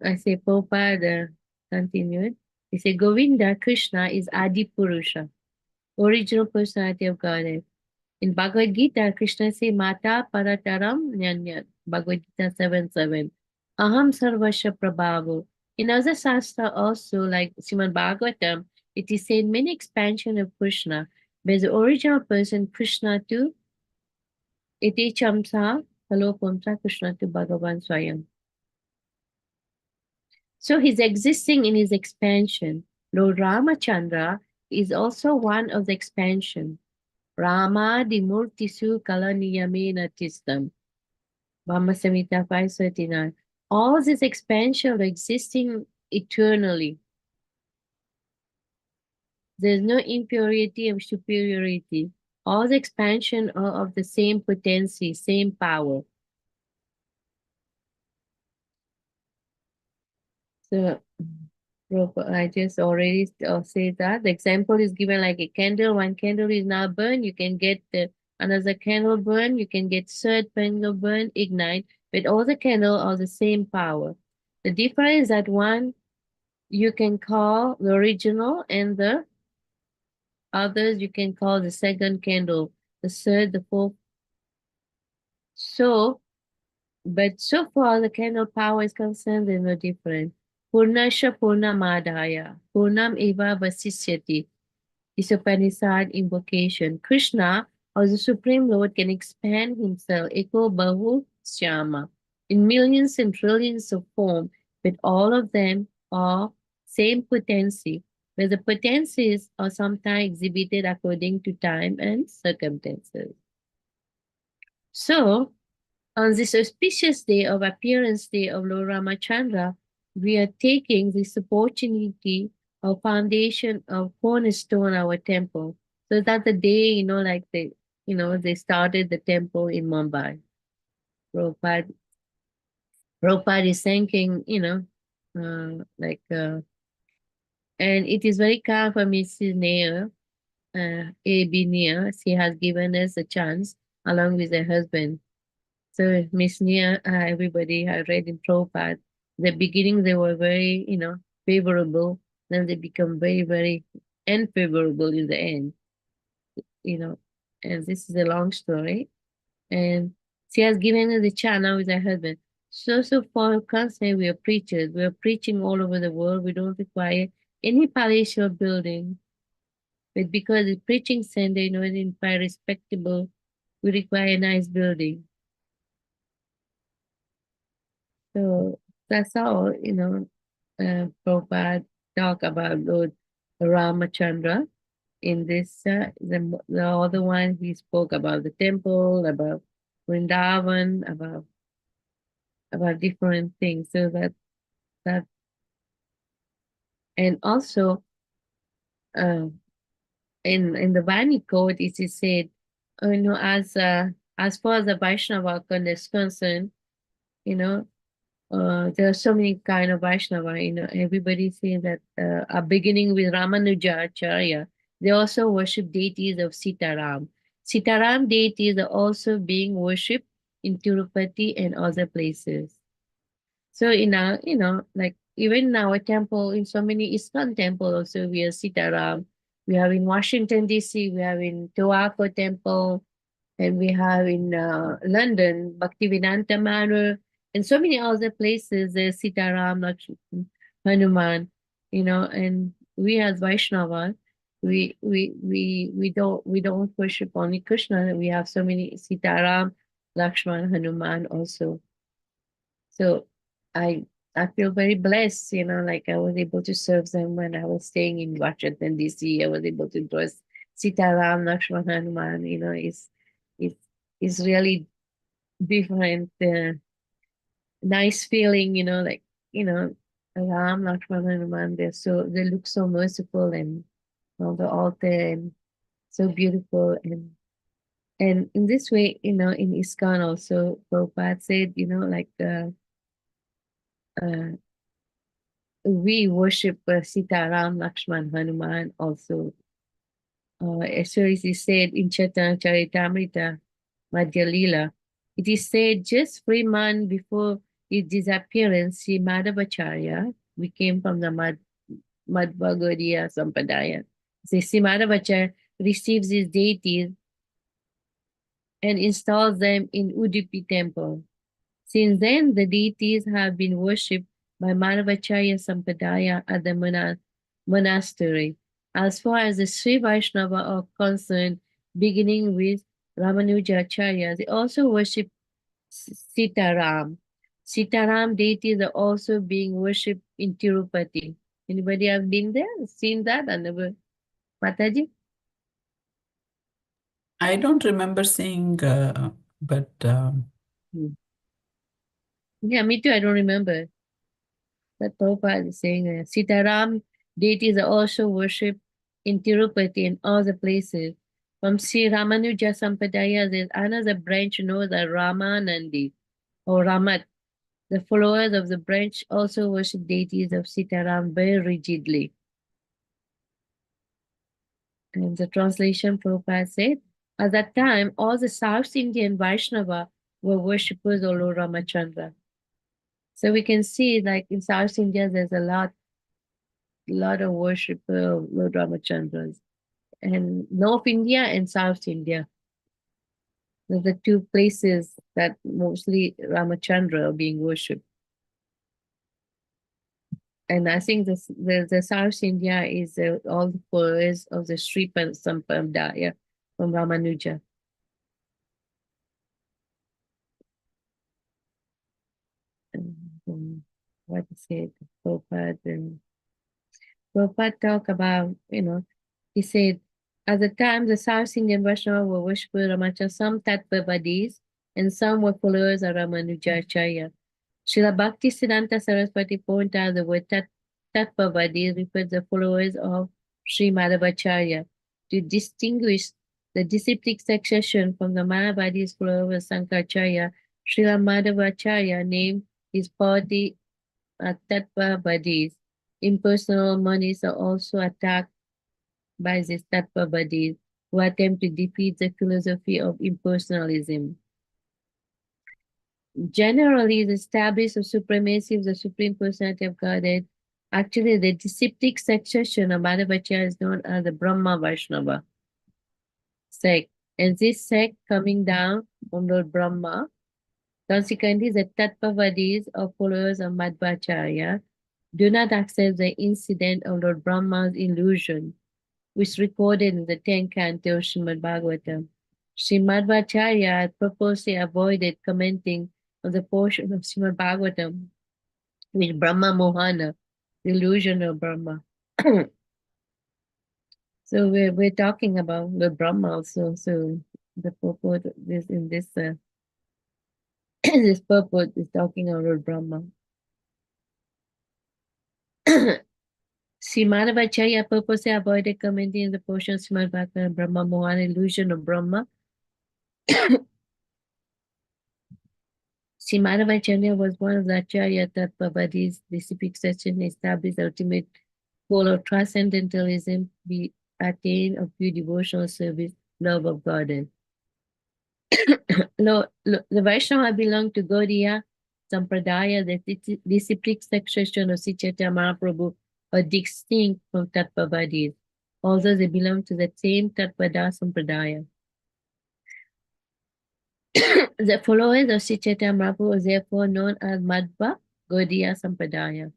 I say Prabhupada continued. He said Govinda Krishna is Adi Purusha, original personality of Godhead. In Bhagavad Gita, Krishna says Mata Parataram Nyanyat, Bhagavad Gita 7:7. Aham Sarvasha Prabhavu. In other Shastra also, like Srimad Bhagavatam, it is said many expansion of Krishna, but the original person Krishna to Iti Chamsa Halopamsa Krishna to Bhagavan Swayam. So he's existing in his expansion. Lord Ramachandra is also one of the expansion. Rama Dimurtisu Kalaniyamena Tistam. Brahma Samhita 539. All this expansion are existing eternally. There's no impurity or superiority. All the expansion are of the same potency, same power. So I just already said that. The example is given like a candle. One candle is now burned. You can get another candle burn. You can get third candle burn, ignite. But all the candles are the same power. The difference is that one you can call the original and the others you can call the second candle, the third, the fourth. But so far the candle power is concerned, they're no different. Purnasha Purnamadaya, Purnam Eva Vasisyati is Upanishad invocation. Krishna, or the Supreme Lord, can expand himself, Eko Bahu Syama, in millions and trillions of forms, but all of them are same potency, where the potencies are sometimes exhibited according to time and circumstances. So, on this auspicious day of appearance day of Lord Ramachandra, we are taking this opportunity of foundation of cornerstone our temple. So that the day, like they started the temple in Mumbai. Prabhupada is thanking, and it is very kind for Mrs. Nair, A.B. Nair. She has given us a chance along with her husband. So Miss Nia, everybody I read in Prabhupada, the beginning they were very, favorable. Then they become very, very unfavorable in the end, and this is a long story. And she has given us a channel with her husband. So for concern, we are preachers. We are preaching all over the world. We don't require any palatial building. But because it's preaching center, it's in very respectable we require a nice building. So that's all, Prabhupada talk about Lord Ramachandra. In this, the other one, he spoke about the temple, about Vrindavan, about different things. So that and also uh, in the Vani code, it is said, as far as the Vaishnava is concerned, you know, there are so many kind of Vaishnava. Everybody says that beginning with Ramanuja Acharya, they also worship deities of Sitaram. Sitaram deities are also being worshipped in Tirupati and other places. So in our, like even in our temple, in so many ISKCON temple also, we have Sitaram. We have in Washington DC, we have in Toaco Temple, and we have in London, Bhaktivedanta Manor, and so many other places. There's Sitaram, Hanuman, and we as Vaishnava, we don't worship only Krishna. We have so many Sitaram, Lakshman, Hanuman also. So I I feel very blessed, like I was able to serve them when I was staying in Washington DC. I was able to dress Sitaram, Lakshman, Hanuman. It's it's really different, nice feeling. Like Ram, Lakshman, Hanuman. They look so merciful and on the altar and so beautiful and in this way, in ISKCON also, Prabhupada said, like. Uh, we worship Sitaram, Lakshman, Hanuman also. As is said in Chaitanya Charitamrita, Madhya Lila, it is said just 3 months before his disappearance, Sri Madhavacharya, we came from the Madhva Gaudiya Sampadaya. So Sri Madhavacharya receives his deities and installs them in Udupi temple. Since then, the deities have been worshipped by Madhavacharya Sampadaya at the monastery. As far as the Sri Vaishnava are concerned, beginning with Ramanujacharya, they also worship Sitaram. Sitaram deities are also being worshipped in Tirupati. Anybody have been there, seen that? I never. Mataji? I don't remember seeing, but Yeah, me too. I don't remember. That Prabhupada is saying Sitaram deities are also worshipped in Tirupati and other places. From Sri Ramanuja Sampadaya, there's another branch known as Ramanandi or Ramat. The followers of the branch also worship deities of Sitaram very rigidly. And the translation Prabhupada said, at that time, all the South Indian Vaishnava were worshippers of Lord Ramachandra. So we can see, like in South India, there's a lot of worship of Lord Ramachandras. And North India and South India. Those are the two places that mostly Ramachandra are being worshipped. And I think the South India is all the followers of the Sri Sampradaya from Ramanuja. And, what is it? Prabhupada talk about, he said, at the time the South Indian Vaishnava were worshippers of Ramachandra, some Tattvavadis, and some were followers of Ramanujacharya. Srila Bhakti Siddhanta Saraswati pointed out the word Tattvavadis refers to the followers of Sri Madhavacharya to distinguish the disciplic succession from the Mayavadis followers of Sankaracharya. Srila Madhavacharya named his party Tattvavadis. Impersonal monies are also attacked by these Tattvavadis who attempt to defeat the philosophy of impersonalism. Generally, the establishment of supremacy of the Supreme Personality of Godhead, actually the disciplic succession of Madhavacharya is known as the Brahma Vaishnava sect. And this sect coming down from Lord Brahma, consequently the Tattvavadis or followers of Madhvacharya do not accept the incident of Lord Brahma's illusion, which is recorded in the 10th canto of Srimad Bhagavatam. Sri Madhvacharya purposely avoided commenting on the portion of Srimad Bhagavatam with Brahma Mohana, the illusion of Brahma. So we're talking about the Brahma also. So the purport is in this this purport is talking about Brahma. Sri Madhavacharya purposely avoided commenting on the portion of Srimad Bhagavatam Brahma Mohana, illusion of Brahma. Sri Madhavacharya was one of the Acharya Tattvavadis. This succession established the ultimate goal of transcendentalism, be attained of pure devotional service, love of God. The Vaishnava belong to Gaudiya Sampradaya, the disciplic succession of Sri Chaitanya Mahaprabhu, are distinct from Tattvavadis, although they belong to the same Tattvada Sampradaya. The followers of Sri Chaitanya Mahaprabhu are therefore known as Madhva Gaudiya Sampradaya.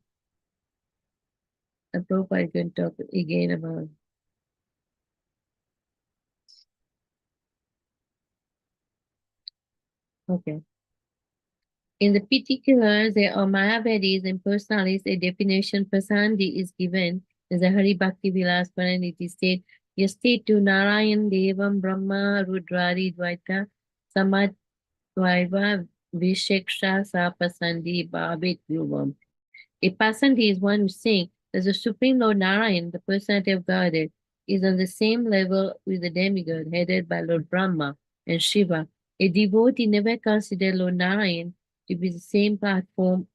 The Prabhupada can talk again about. Okay. In the particulars, there are Mayavadis and personalities. A definition Prasandi is given as a Hari Bhakti Vilas Paraniti state. Yasti to Narayan Devam Brahma Rudrari Dvaita Samat Vaiva Visheksha Sapasandi Babit Yuvam. A Pasandi is one who sings that the Supreme Lord Narayan, the personality of Godhead, is on the same level with the demigod headed by Lord Brahma and Shiva. A devotee never considers Lord Narayan to be the same platform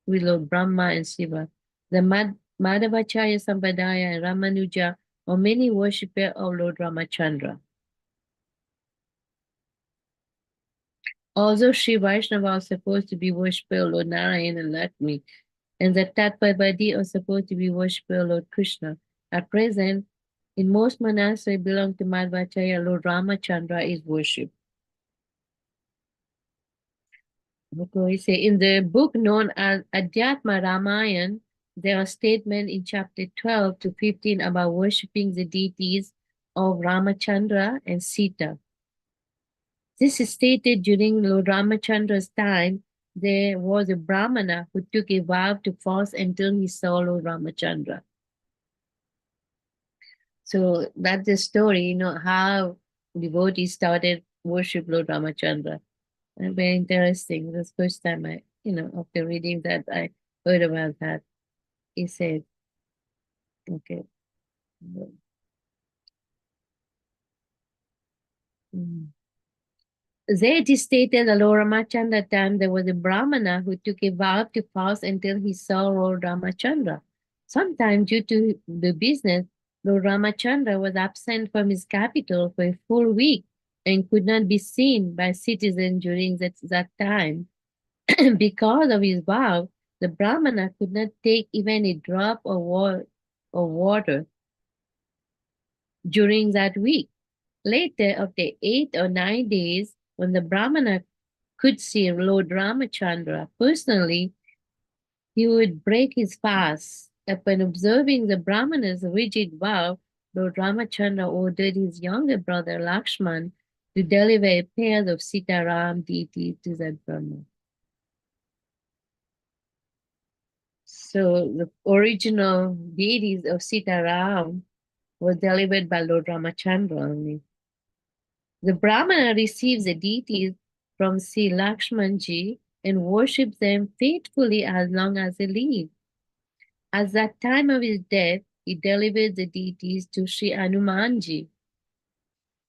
with Lord Brahma and Shiva. The Madhavacharya Sampradaya and Ramanuja are many worshippers of Lord Ramachandra. Although Sri Vaishnava are supposed to be worshippers of Lord Narayan and Lakshmi, and the Tattvavadi are supposed to be worshippers of Lord Krishna. At present, in most monasteries belong to Madhvacharya, Lord Ramachandra is worshipped. Okay, say in the book known as Adhyatma Ramayan, there are statements in chapter 12 to 15 about worshipping the deities of Ramachandra and Sita. This is stated during Lord Ramachandra's time. There was a Brahmana who took a vow to fast until he saw Lord Ramachandra. So that's the story, how devotees started worship Lord Ramachandra. And very interesting. That's the first time after reading that, I heard about that. He said, okay. There it is stated that Lord Ramachandra time there was a Brahmana who took a vow to fast until he saw Lord Ramachandra. Sometime due to the business, Lord Ramachandra was absent from his capital for a full week and could not be seen by citizens during that time. Because of his vow, the Brahmana could not take even a drop of water during that week. Later, after 8 or 9 days, when the Brahmana could see Lord Ramachandra personally, he would break his fast. Upon observing the Brahmana's rigid vow, Lord Ramachandra ordered his younger brother Lakshman to deliver a pair of Sitaram deities to that Brahmana. So the original deities of Sitaram were delivered by Lord Ramachandra only. The Brahmana receives the deities from Sri Lakshmanji and worships them faithfully as long as they live. At that time of his death, he delivered the deities to Sri Hanumanji,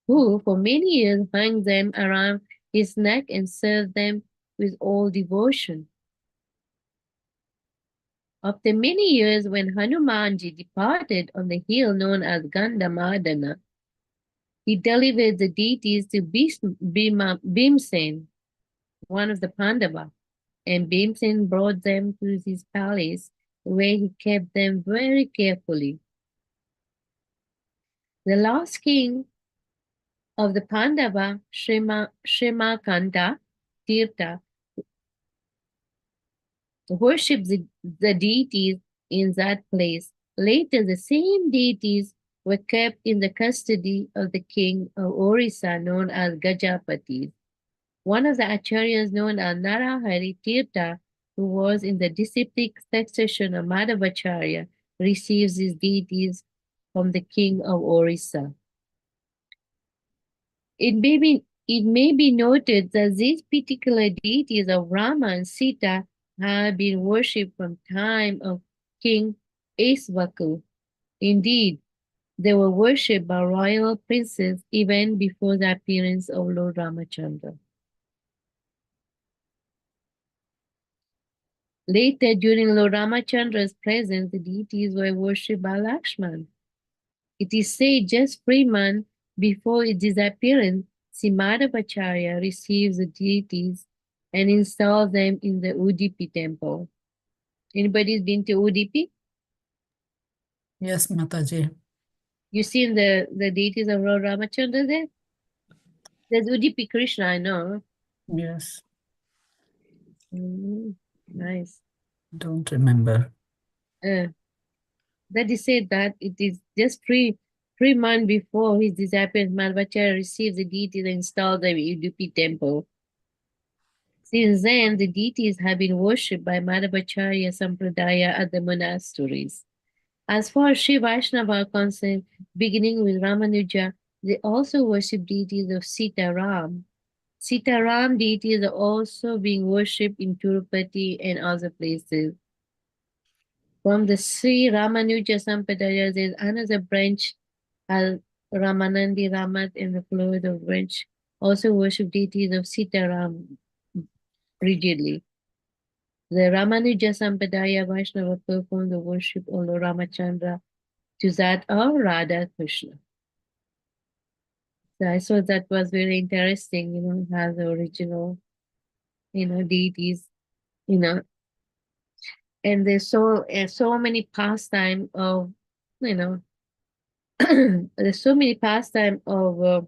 who for many years hung them around his neck and served them with all devotion. After many years, when Hanumanji departed on the hill known as Gandhamadana, he delivered the deities to Bhimsen, one of the Pandava, and Bhimsen brought them to his palace, where he kept them very carefully. The last king of the Pandava, Shrimakanta Tirtha, worshipped the deities in that place. Later, the same deities were kept in the custody of the king of Orissa known as Gajapati. One of the acharyas known as Narahari Tirtha, who was in the disciplic succession of Madhavacharya, receives these deities from the king of Orissa. It may be noted that these particular deities of Rama and Sita have been worshipped from time of King Isvaku. Indeed, they were worshipped by royal princes even before the appearance of Lord Ramachandra. Later, during Lord Ramachandra's presence, the deities were worshipped by Lakshman. It is said just 3 months before its disappearance, Simadhavacharya receives the deities and installs them in the Udipi temple. Anybody's been to Udipi? Yes, Mataji. You seen the deities of Lord Ramachandra there? There's Udipi Krishna, I know. Yes. Nice. Don't remember. That is said that it is just 3 months before his disappearance, Madhvacharya receives the deities and installed them in Udupi temple. Since then, the deities have been worshipped by Madhvacharya Sampradaya at the monasteries. As far as Sri Vaishnava are concerned, beginning with Ramanuja, they also worship deities of Sita Ram. Sita Ram deities are also being worshipped in Tirupati and other places. From the Sri Ramanuja Sampradaya, there is another branch, Al Ramanandi Ramat, in the Florida branch, also worship deities of Sita Ram rigidly. The Ramanuja Sampradaya Vaishnava perform the worship of Lord Ramachandra to that of Radha Krishna. So I thought that was very interesting, has the original, deities, and there's so many pastime of, there's so many pastime of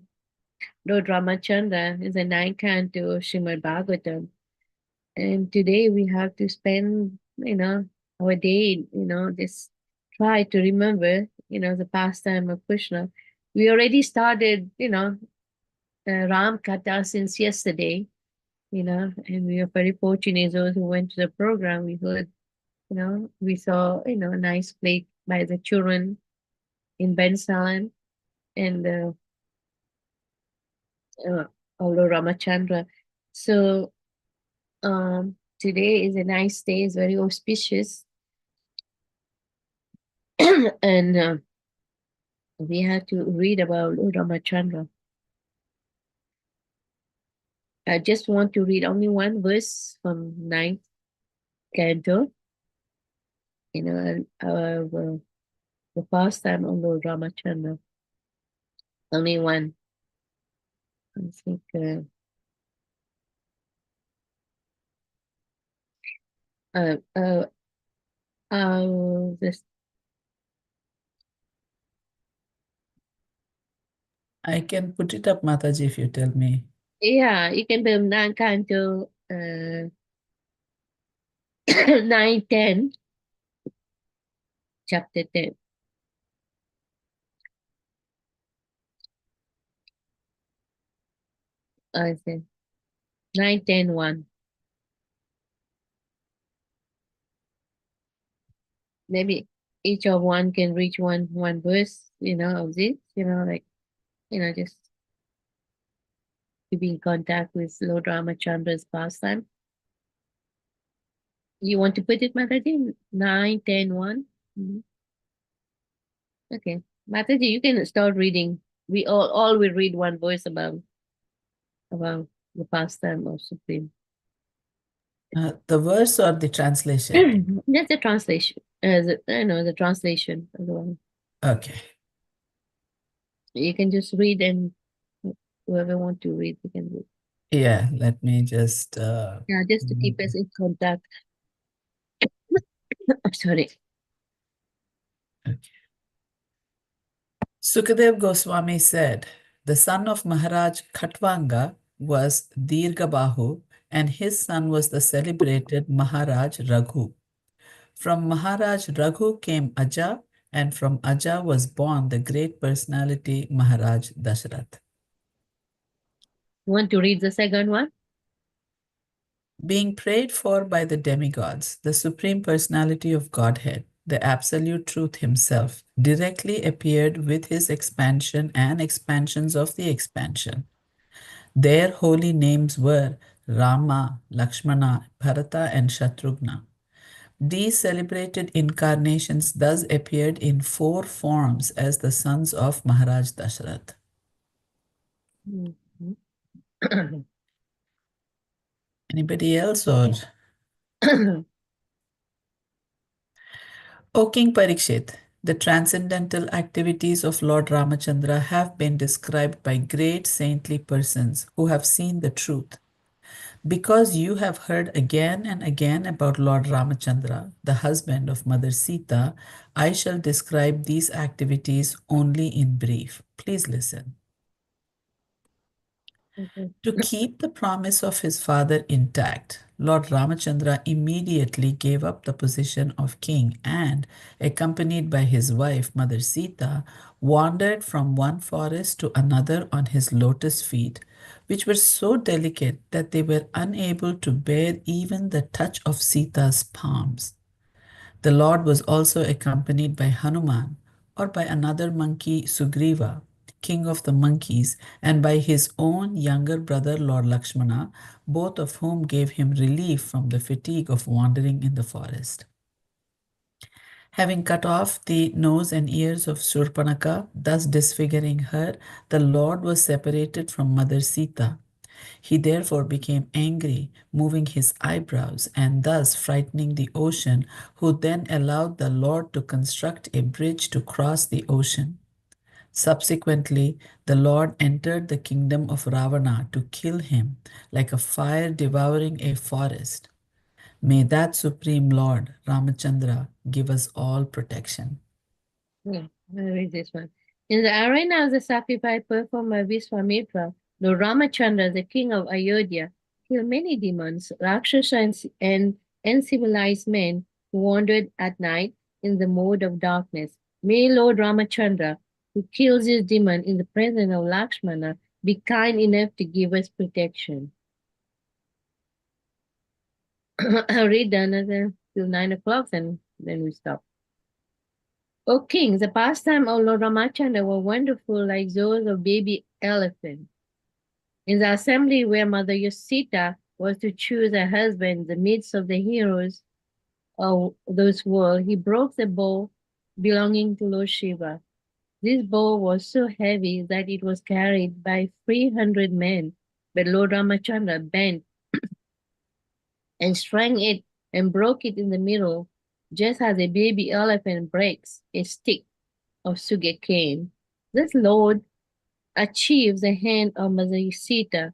Lord Ramachandra is a 9 canto Srimad Bhagavatam. And today we have to spend, our day, just try to remember, the pastime of Krishna. We already started, Ram Katha since yesterday, and we are very fortunate those who went to the program. We heard, we saw, a nice play by the children in Bensalan and Lord Ramachandra. So today is a nice day, it's very auspicious. And we have to read about Lord Ramachandra. I just want to read only one verse from 9th canto, the pastime of Lord Ramachandra. Only one. I think this I can put it up, Mataji, if you tell me. yeah, you can do 9 canto 9:10, chapter 10. I said 9:10:1. Maybe each of one can reach one verse, of this, just to be in contact with Lord Ramachandra's pastime. You want to put it, Mataji? 9:10:1. Okay, Mataji, you can start reading. We all will read one verse about the pastime of Supreme. The verse or the translation? That's the translation. The translation of the one. Okay. You can just read, and whoever want to read, you can read. Yeah, let me just... Yeah, just to keep us in contact. I'm sorry. Okay. Sukadev Goswami said, the son of Maharaj Khatvanga was Dirghabahu, and his son was the celebrated Maharaj Raghu. From Maharaj Raghu came Aja, And from Aja was born the great personality Maharaj Dashrath. Want to read the second one? Being prayed for by the demigods, the Supreme Personality of Godhead, the Absolute Truth Himself, directly appeared with His expansion and expansions of the expansion. Their holy names were Rama, Lakshmana, Bharata, and Shatrughna. These celebrated incarnations thus appeared in 4 forms as the sons of Maharaj Dashrath. Mhm. Anybody else or? O King Parikshit, the transcendental activities of Lord Ramachandra have been described by great saintly persons who have seen the truth. Because you have heard again and again about Lord Ramachandra, the husband of Mother Sita, I shall describe these activities only in brief. Please listen. To keep the promise of his father intact, Lord Ramachandra immediately gave up the position of king and, accompanied by his wife Mother Sita, wandered from one forest to another on his lotus feet, which were so delicate that they were unable to bear even the touch of Sita's palms. The Lord was also accompanied by Hanuman, or by another monkey Sugriva, king of the monkeys, and by his own younger brother Lord Lakshmana, both of whom gave him relief from the fatigue of wandering in the forest. Having cut off the nose and ears of Shurpanaka, thus disfiguring her, the Lord was separated from Mother Sita. He therefore became angry, moving his eyebrows and thus frightening the ocean, who then allowed the Lord to construct a bridge to cross the ocean. Subsequently, the Lord entered the kingdom of Ravana to kill him, like a fire devouring a forest. May that Supreme Lord, Ramachandra, give us all protection. Yeah, I'll read this one. In the arena of the sacrifice performed by Viswamitra, Lord Ramachandra, the king of Ayodhya, killed many demons, Rakshasas, and uncivilized men who wandered at night in the mode of darkness. May Lord Ramachandra, who kills this demon in the presence of Lakshmana, be kind enough to give us protection. I'll read another till 9 o'clock and then we stop. O king, the pastime of Lord Ramachandra were wonderful like those of baby elephant. In the assembly where Mother Yasita was to choose a husband in the midst of the heroes of those world, he broke the bow belonging to Lord Shiva. This bow was so heavy that it was carried by 300 men, but Lord Ramachandra bent and strung it and broke it in the middle, just as a baby elephant breaks a stick of sugar cane. This Lord achieved the hand of Mother Sita,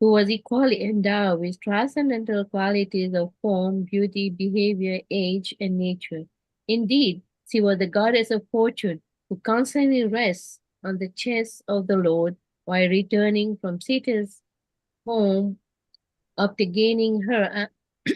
who was equally endowed with transcendental qualities of form, beauty, behavior, age, and nature. Indeed, she was the goddess of fortune, who constantly rests on the chest of the Lord while returning from Sita's home after gaining her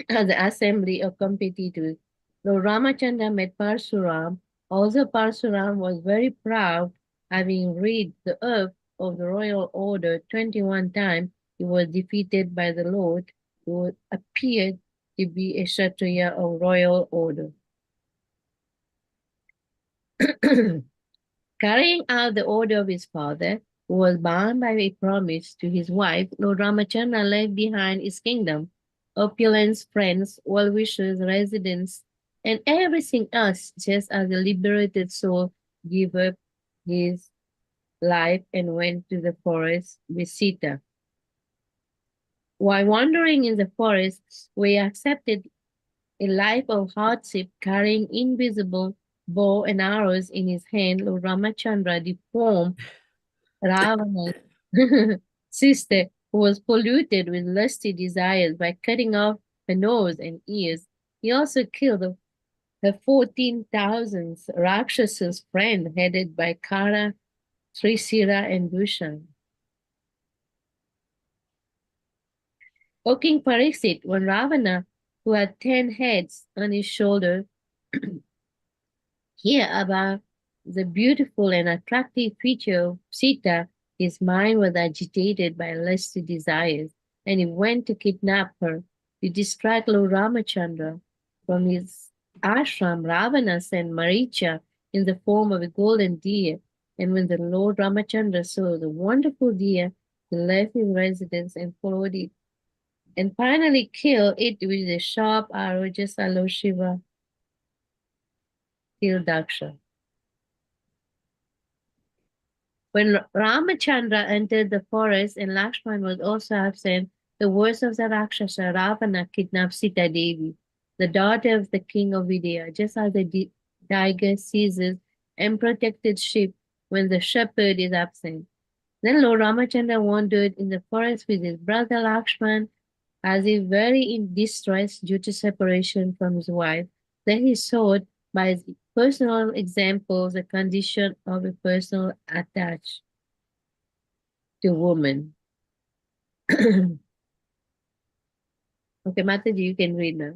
at the assembly of competitors. Lord Ramachandra met Parsuram. Also, Parsuram was very proud, having rid the earth of the royal order 21 times. He was defeated by the Lord, who appeared to be a Kshatriya of royal order. Carrying out the order of his father, who was bound by a promise to his wife, Lord Ramachandra left behind his kingdom, opulence, friends, well-wishers, residents, and everything else, just as a liberated soul gave up his life and went to the forest with Sita. While wandering in the forest, we accepted a life of hardship, carrying invisible bow and arrows in his hand. Lord Ramachandra deformed Ravana's sister, who was polluted with lusty desires by cutting off her nose and ears. He also killed her 14,000 Rakshasas friend headed by Kara, Trisira, and Dushan. O King Pariksit, when Ravana, who had 10 heads on his shoulder, Here about the beautiful and attractive feature of Sita, his mind was agitated by lusty desires, and he went to kidnap her. To distract Lord Ramachandra from his ashram, Ravana sent Maricha in the form of a golden deer. And when the Lord Ramachandra saw the wonderful deer, he left his residence and followed it, and finally killed it with a sharp arrow just as Lord Shiva killed Daksha. When Ramachandra entered the forest and Lakshman was also absent, the worst of the Rakshasa, Ravana, kidnapped Sita Devi, the daughter of the king of Vidya, just as the tiger seizes and protected sheep when the shepherd is absent. Then Lord Ramachandra wandered in the forest with his brother Lakshman, as if very in distress due to separation from his wife. Then he sought by his personal examples the condition of a person attached to woman. Okay, Mataji, you can read now.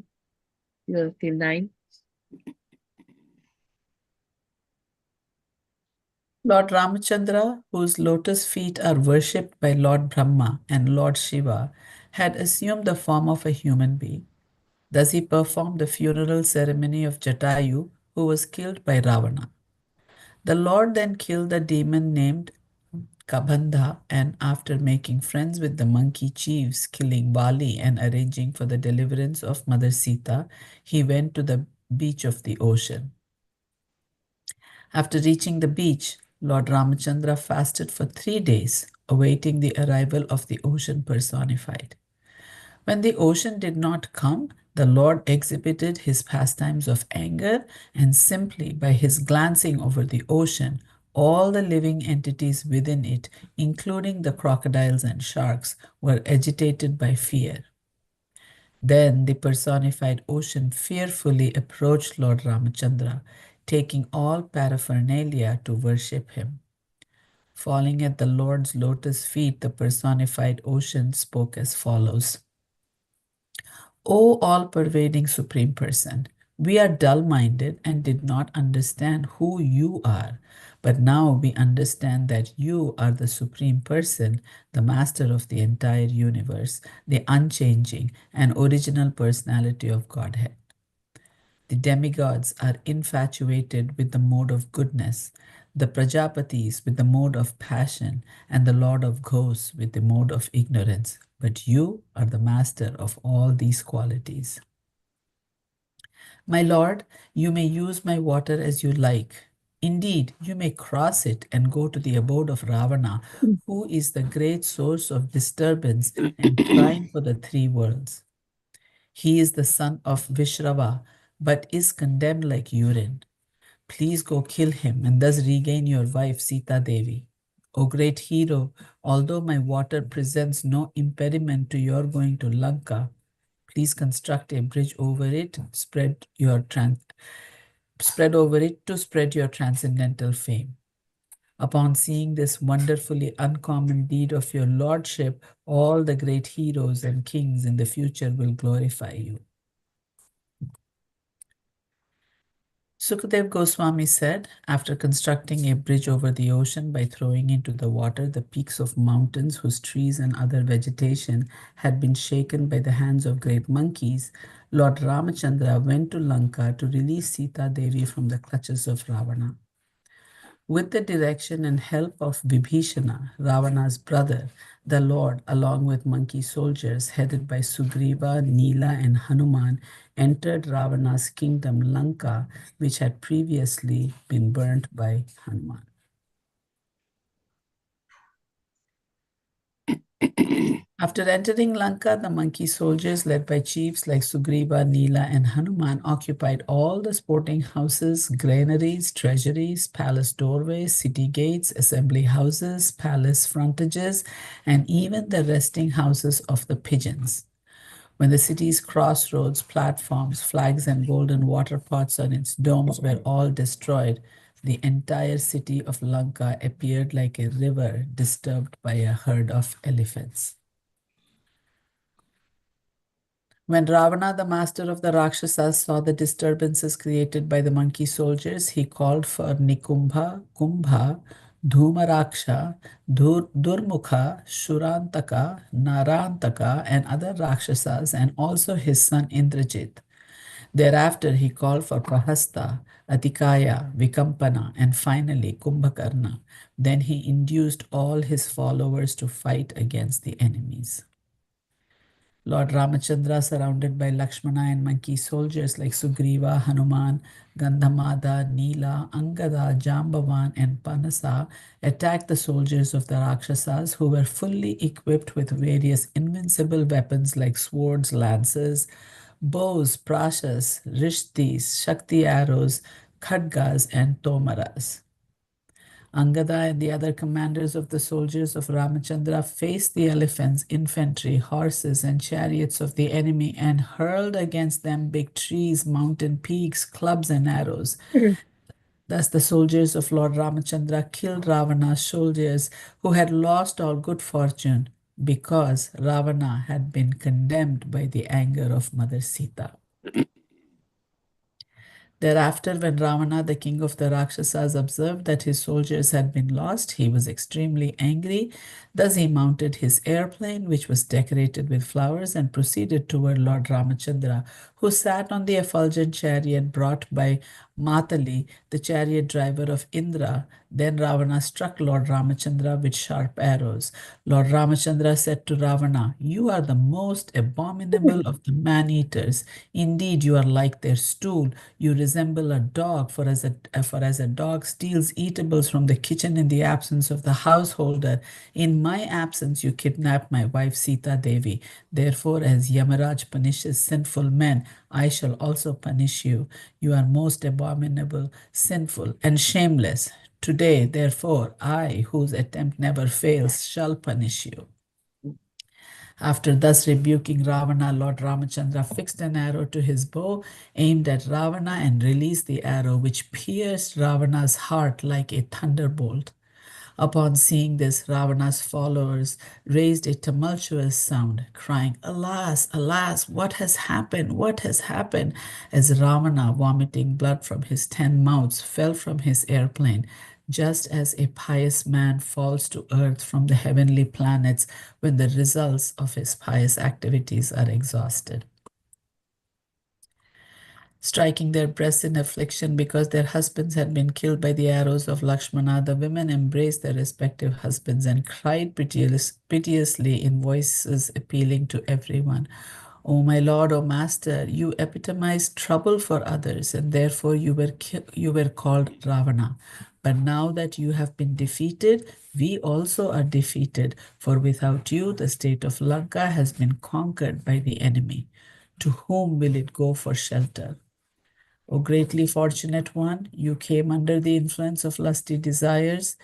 You're till 9. Lord Ramachandra, whose lotus feet are worshipped by Lord Brahma and Lord Shiva, had assumed the form of a human being. Thus he performed the funeral ceremony of Jatayu, who was killed by Ravana. The Lord then killed the demon named Kabandha, and after making friends with the monkey chiefs, killing Bali and arranging for the deliverance of Mother Sita, he went to the beach of the ocean. After reaching the beach, Lord Ramachandra fasted for 3 days, awaiting the arrival of the ocean personified. When the ocean did not come, the Lord exhibited his pastimes of anger, and simply by his glancing over the ocean, all the living entities within it, including the crocodiles and sharks, were agitated by fear. Then the personified ocean fearfully approached Lord Ramachandra, taking all paraphernalia to worship him. Falling at the Lord's lotus feet, the personified ocean spoke as follows. O all-pervading Supreme Person, we are dull-minded and did not understand who you are, but now we understand that you are the Supreme Person, the Master of the entire universe, the unchanging and original personality of Godhead. The demigods are infatuated with the mode of goodness, the Prajapatis with the mode of passion, and the Lord of Ghosts with the mode of ignorance. But you are the master of all these qualities. My Lord, you may use my water as you like. Indeed, you may cross it and go to the abode of Ravana, who is the great source of disturbance and crime for the 3 worlds. He is the son of Vishrava, but is condemned like urine. Please go kill him and thus regain your wife Sita Devi. O great hero, although my water presents no impediment to your going to Lanka, please construct a bridge over it, spread over it to spread your transcendental fame. Upon seeing this wonderfully uncommon deed of your lordship, all the great heroes and kings in the future will glorify you. Sukadev Goswami said, after constructing a bridge over the ocean by throwing into the water the peaks of mountains whose trees and other vegetation had been shaken by the hands of great monkeys, Lord Ramachandra went to Lanka to release Sita Devi from the clutches of Ravana. With the direction and help of Vibhishana, Ravana's brother, the Lord, along with monkey soldiers headed by Sugriva, Nila, and Hanuman, entered Ravana's kingdom Lanka, which had previously been burnt by Hanuman. After entering Lanka, the monkey soldiers, led by chiefs like Sugriva, Nila, and Hanuman, occupied all the sporting houses, granaries, treasuries, palace doorways, city gates, assembly houses, palace frontages, and even the resting houses of the pigeons. When the city's crossroads, platforms, flags, and golden water pots on its domes were all destroyed, the entire city of Lanka appeared like a river disturbed by a herd of elephants. When Ravana, the master of the Rakshasas, saw the disturbances created by the monkey soldiers, he called for Nikumbha, Kumbha, Dhumaraksha, Durmukha, Shurantaka, Narantaka, and other Rakshasas, and also his son Indrajit. Thereafter, he called for Prahasta, Atikaya, Vikampana, and finally Kumbhakarna. Then he induced all his followers to fight against the enemies. Lord Ramachandra, surrounded by Lakshmana and monkey soldiers like Sugriva, Hanuman, Gandhamada, Neela, Angada, Jambavan, and Panasa, attacked the soldiers of the Rakshasas, who were fully equipped with various invincible weapons like swords, lances, bows, prashas, rishtis, shakti arrows, khadgas, and tomaras. Angada and the other commanders of the soldiers of Ramachandra faced the elephants, infantry, horses, and chariots of the enemy and hurled against them big trees, mountain peaks, clubs, and arrows. Thus, the soldiers of Lord Ramachandra killed Ravana's soldiers who had lost all good fortune because Ravana had been condemned by the anger of Mother Sita. Thereafter, when Ravana, the king of the Rakshasas, observed that his soldiers had been lost, he was extremely angry. Thus, he mounted his airplane, which was decorated with flowers, and proceeded toward Lord Ramachandra, who sat on the effulgent chariot brought by Matali, the chariot driver of Indra. Then Ravana struck Lord Ramachandra with sharp arrows. Lord Ramachandra said to Ravana, "You are the most abominable of the man-eaters. Indeed, you are like their stool. You resemble a dog, for as a dog steals eatables from the kitchen in the absence of the householder, in my absence you kidnapped my wife Sita Devi. Therefore, as Yamaraj punishes sinful men, I shall also punish you. You are most abominable, sinful, and shameless. Today, therefore, I, whose attempt never fails, shall punish you." After thus rebuking Ravana, Lord Ramachandra fixed an arrow to his bow, aimed at Ravana, and released the arrow, which pierced Ravana's heart like a thunderbolt. Upon seeing this, Ravana's followers raised a tumultuous sound, crying, "Alas, alas, what has happened? What has happened?" As Ravana, vomiting blood from his 10 mouths, fell from his airplane, just as a pious man falls to earth from the heavenly planets when the results of his pious activities are exhausted. Striking their breasts in affliction because their husbands had been killed by the arrows of Lakshmana, the women embraced their respective husbands and cried piteously in voices appealing to everyone. "O my lord, O master, you epitomized trouble for others, and therefore you were called Ravana. But now that you have been defeated, we also are defeated, for without you the state of Lanka has been conquered by the enemy. To whom will it go for shelter? O greatly fortunate one, you came under the influence of lusty desires,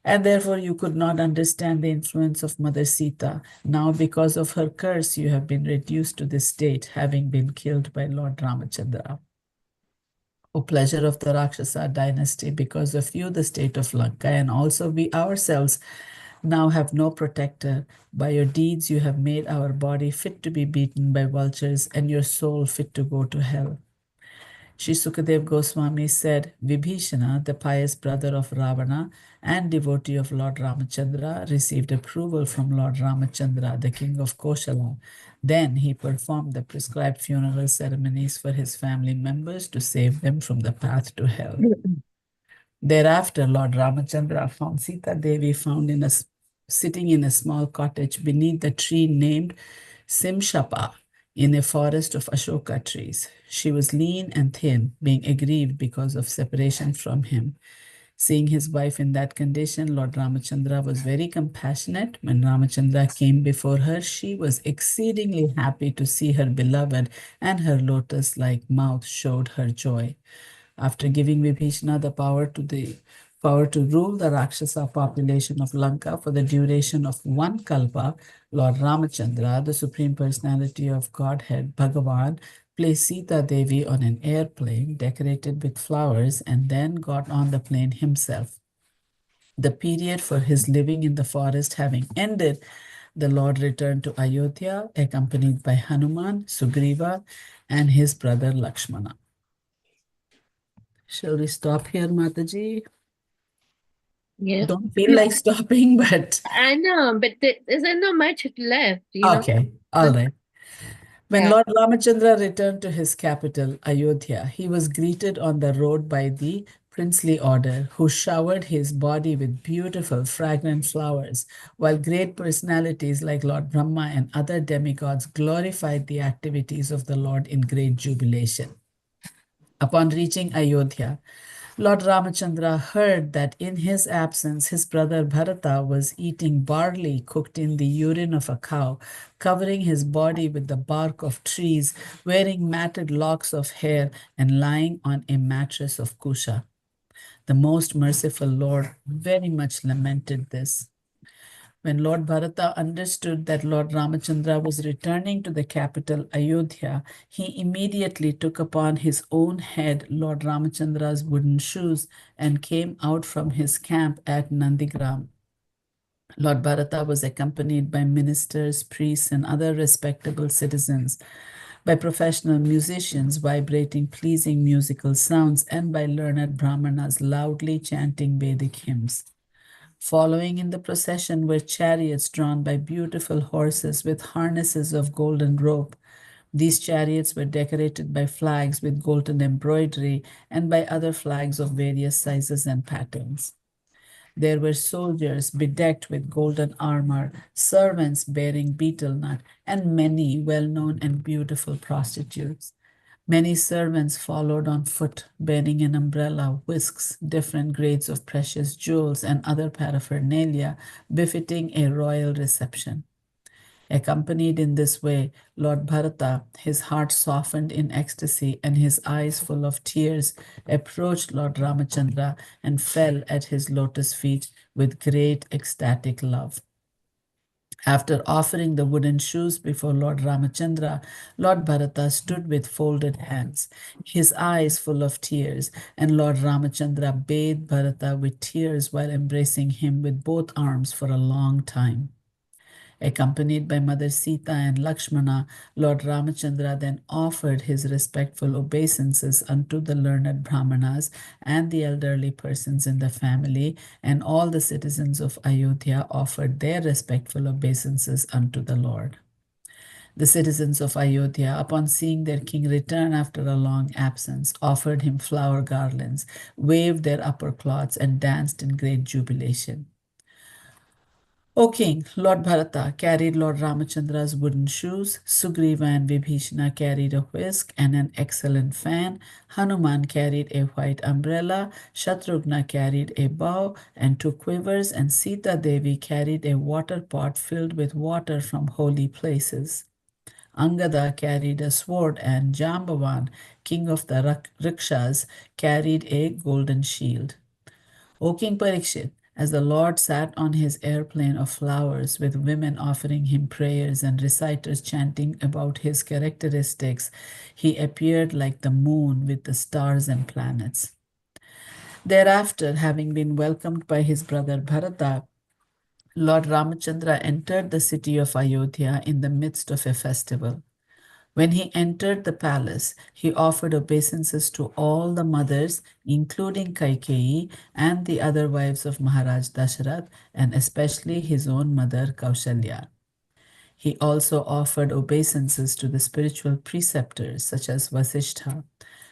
and therefore you could not understand the influence of Mother Sita. Now, because of her curse, you have been reduced to this state, having been killed by Lord Ramachandra. O pleasure of the Rakshasa dynasty, because of you, the state of Lanka, and also we ourselves now have no protector. By your deeds, you have made our body fit to be beaten by vultures, and your soul fit to go to hell. Sri Sukadev Goswami said, "Vibhishana, the pious brother of Ravana and devotee of Lord Ramachandra, received approval from Lord Ramachandra, the king of Koshala. Then he performed the prescribed funeral ceremonies for his family members to save them from the path to hell. Thereafter, Lord Ramachandra found Sita Devi sitting in a small cottage beneath the tree named Simshapa in a forest of Ashoka trees. She was lean and thin, being aggrieved because of separation from him. Seeing his wife in that condition, Lord Ramachandra was very compassionate. When Ramachandra came before her, she was exceedingly happy to see her beloved, and her lotus-like mouth showed her joy. After giving Vibhishana the power to rule the Rakshasa population of Lanka for the duration of 1 kalpa, Lord Ramachandra, the Supreme Personality of Godhead, Bhagavan, placed Sita Devi on an airplane decorated with flowers and then got on the plane himself. The period for his living in the forest having ended, the Lord returned to Ayodhya, accompanied by Hanuman, Sugriva, and his brother Lakshmana. Shall we stop here, Mataji? Yes. Don't feel like stopping, but I know, but there's not much left, okay, all right. When Yeah. Lord Ramachandra returned to his capital, Ayodhya, he was greeted on the road by the princely order, who showered his body with beautiful, fragrant flowers, while great personalities like Lord Brahma and other demigods glorified the activities of the Lord in great jubilation. Upon reaching Ayodhya, Lord Ramachandra heard that in his absence, his brother Bharata was eating barley cooked in the urine of a cow, covering his body with the bark of trees, wearing matted locks of hair, and lying on a mattress of kusha. The most merciful Lord very much lamented this. When Lord Bharata understood that Lord Ramachandra was returning to the capital Ayodhya, he immediately took upon his own head Lord Ramachandra's wooden shoes and came out from his camp at Nandigram. Lord Bharata was accompanied by ministers, priests, and other respectable citizens, by professional musicians vibrating pleasing musical sounds, and by learned brahmanas loudly chanting Vedic hymns. Following in the procession were chariots drawn by beautiful horses with harnesses of golden rope. These chariots were decorated by flags with golden embroidery and by other flags of various sizes and patterns. There were soldiers bedecked with golden armor, servants bearing betel nut, and many well-known and beautiful prostitutes. Many servants followed on foot, bearing an umbrella, whisks, different grades of precious jewels, and other paraphernalia befitting a royal reception. Accompanied in this way, Lord Bharata, his heart softened in ecstasy and his eyes full of tears, approached Lord Ramachandra and fell at his lotus feet with great ecstatic love. After offering the wooden shoes before Lord Ramachandra, Lord Bharata stood with folded hands, his eyes full of tears, and Lord Ramachandra bathed Bharata with tears while embracing him with both arms for a long time. Accompanied by Mother Sita and Lakshmana, Lord Ramachandra then offered his respectful obeisances unto the learned Brahmanas and the elderly persons in the family, and all the citizens of Ayodhya offered their respectful obeisances unto the Lord. The citizens of Ayodhya, upon seeing their king return after a long absence, offered him flower garlands, waved their upper cloths, and danced in great jubilation. O king, Lord Bharata carried Lord Ramachandra's wooden shoes, Sugriva and Vibhishana carried a whisk and an excellent fan, Hanuman carried a white umbrella, Shatrughna carried a bow and two quivers, and Sita Devi carried a water pot filled with water from holy places. Angada carried a sword, and Jambavan, king of the Rikshas, carried a golden shield. O King Parikshit, as the Lord sat on his airplane of flowers with women offering him prayers and reciters chanting about his characteristics, he appeared like the moon with the stars and planets. Thereafter, having been welcomed by his brother Bharata, Lord Ramachandra entered the city of Ayodhya in the midst of a festival. When he entered the palace, he offered obeisances to all the mothers, including Kaikeyi and the other wives of Maharaj Dasharath, and especially his own mother Kaushalya. He also offered obeisances to the spiritual preceptors such as Vasishtha.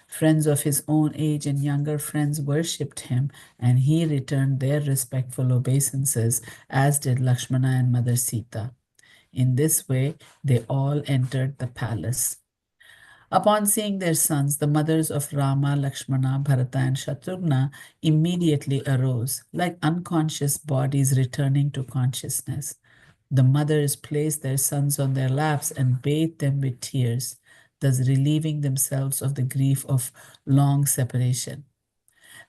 Friends of his own age and younger friends worshipped him, and he returned their respectful obeisances, as did Lakshmana and Mother Sita. In this way, they all entered the palace. Upon seeing their sons, the mothers of Rama, Lakshmana, Bharata, and Shatrughna immediately arose, like unconscious bodies returning to consciousness. The mothers placed their sons on their laps and bathed them with tears, thus relieving themselves of the grief of long separation.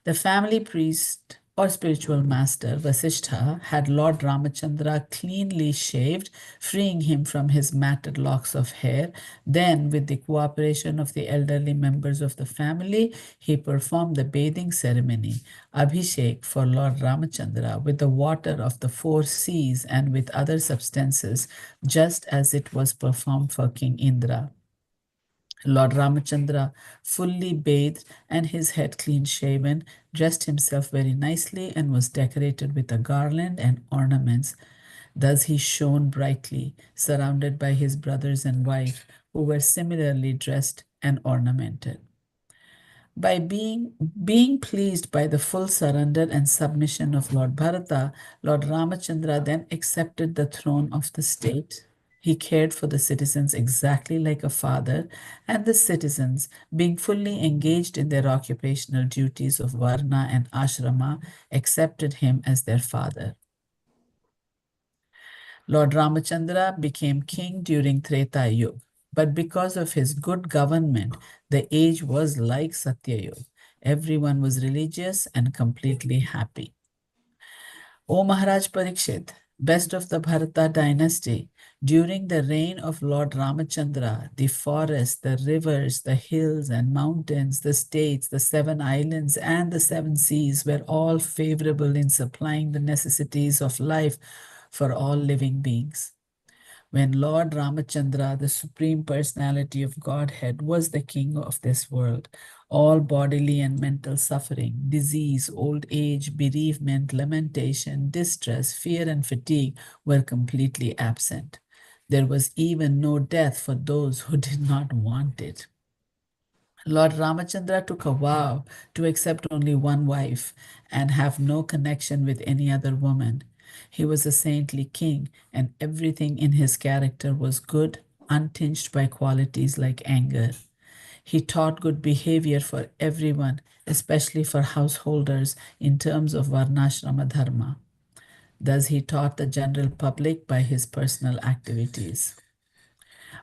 The family priest or spiritual master Vasishtha had Lord Ramachandra cleanly shaved, freeing him from his matted locks of hair. Then, with the cooperation of the elderly members of the family, he performed the bathing ceremony, Abhishek, for Lord Ramachandra with the water of the four seas and with other substances, just as it was performed for King Indra. Lord Ramachandra, fully bathed and his head clean shaven, dressed himself very nicely and was decorated with a garland and ornaments. Thus he shone brightly, surrounded by his brothers and wife, who were similarly dressed and ornamented. By being pleased by the full surrender and submission of Lord Bharata, Lord Ramachandra then accepted the throne of the state. He cared for the citizens exactly like a father, and the citizens, being fully engaged in their occupational duties of Varna and Ashrama, accepted him as their father. Lord Ramachandra became king during Treta Yuga, but because of his good government, the age was like Satya Yuga. Everyone was religious and completely happy. O Maharaj Parikshit, best of the Bharata dynasty, during the reign of Lord Ramachandra, the forests, the rivers, the hills and mountains, the states, the 7 islands, and the 7 seas were all favorable in supplying the necessities of life for all living beings. When Lord Ramachandra, the Supreme Personality of Godhead, was the king of this world, all bodily and mental suffering, disease, old age, bereavement, lamentation, distress, fear, and fatigue were completely absent. There was even no death for those who did not want it. Lord Ramachandra took a vow to accept only one wife and have no connection with any other woman. He was a saintly king, and everything in his character was good, untinged by qualities like anger. He taught good behavior for everyone, especially for householders, in terms of Varnashrama Dharma. Thus, he taught the general public by his personal activities.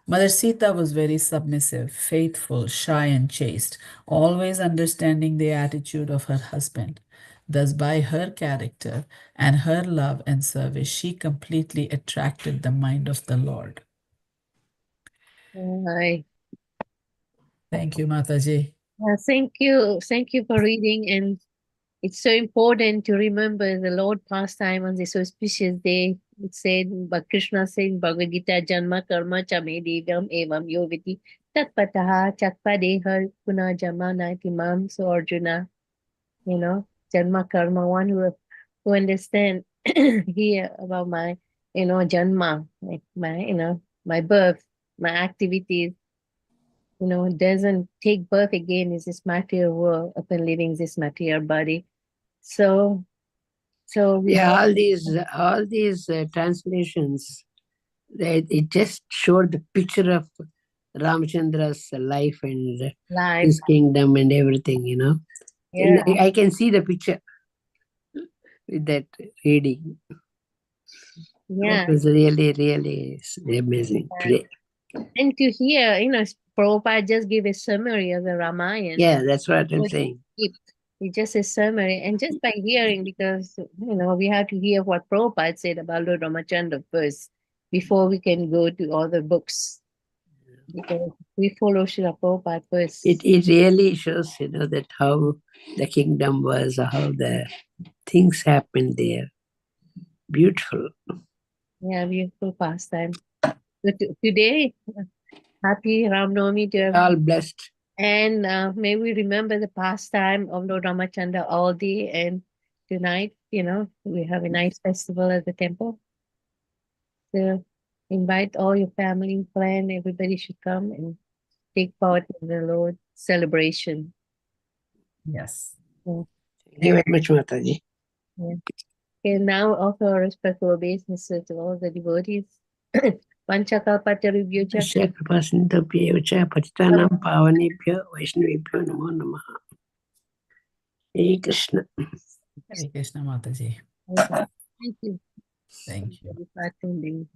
Mother Sita was very submissive, faithful, shy, and chaste, always understanding the attitude of her husband. Thus, by her character and her love and service, she completely attracted the mind of the Lord. Hi. Thank you, Mataji. Thank you. Thank you for reading. And it's so important to remember the Lord pastime on this auspicious day. It said, but Krishna said in Bhagavad Gita, Janma Karma Chame Devam Evam Yoviti Tatpataha Chakpadeha Puna Jamana Timam. So Arjuna, Janma Karma, one who understand here about my, Janma, like my birth, my activities, doesn't take birth again is this material world upon living this material body. So we Yeah, have all these translations, it just showed the picture of Ramachandra's life and life. his kingdom and everything, Yeah. And I can see the picture with that reading. Yeah. It was really, really amazing. And to hear, Prabhupada just give a summary of the Ramayana. Yeah, that's what I'm saying. It's just a summary. And just by hearing, because, we have to hear what Prabhupada said about Lord Ramachandra first before we can go to other books. Because we follow Srila Prabhupada first. It really shows, that how the kingdom was, how the things happened there. Beautiful. Yeah, beautiful pastime. So today, happy Ram Navami to everyone. All blessed. And may we remember the pastime of Lord Ramachandra all day. And tonight, we have a nice festival at the temple. So invite all your family, friend, everybody should come and take part in the Lord celebration. Yes. Yeah. Thank you very much, Mataji. Yeah. Okay, now offer a respectful obeisance to all the devotees. Panchakalpatarubhyo Kripasindhabhyo cha patitanam pavanebhyo vaishnavebhyo namo namaha. Hare Krishna. Hare Krishna, Mataji. Thank you. Thank you. For attending.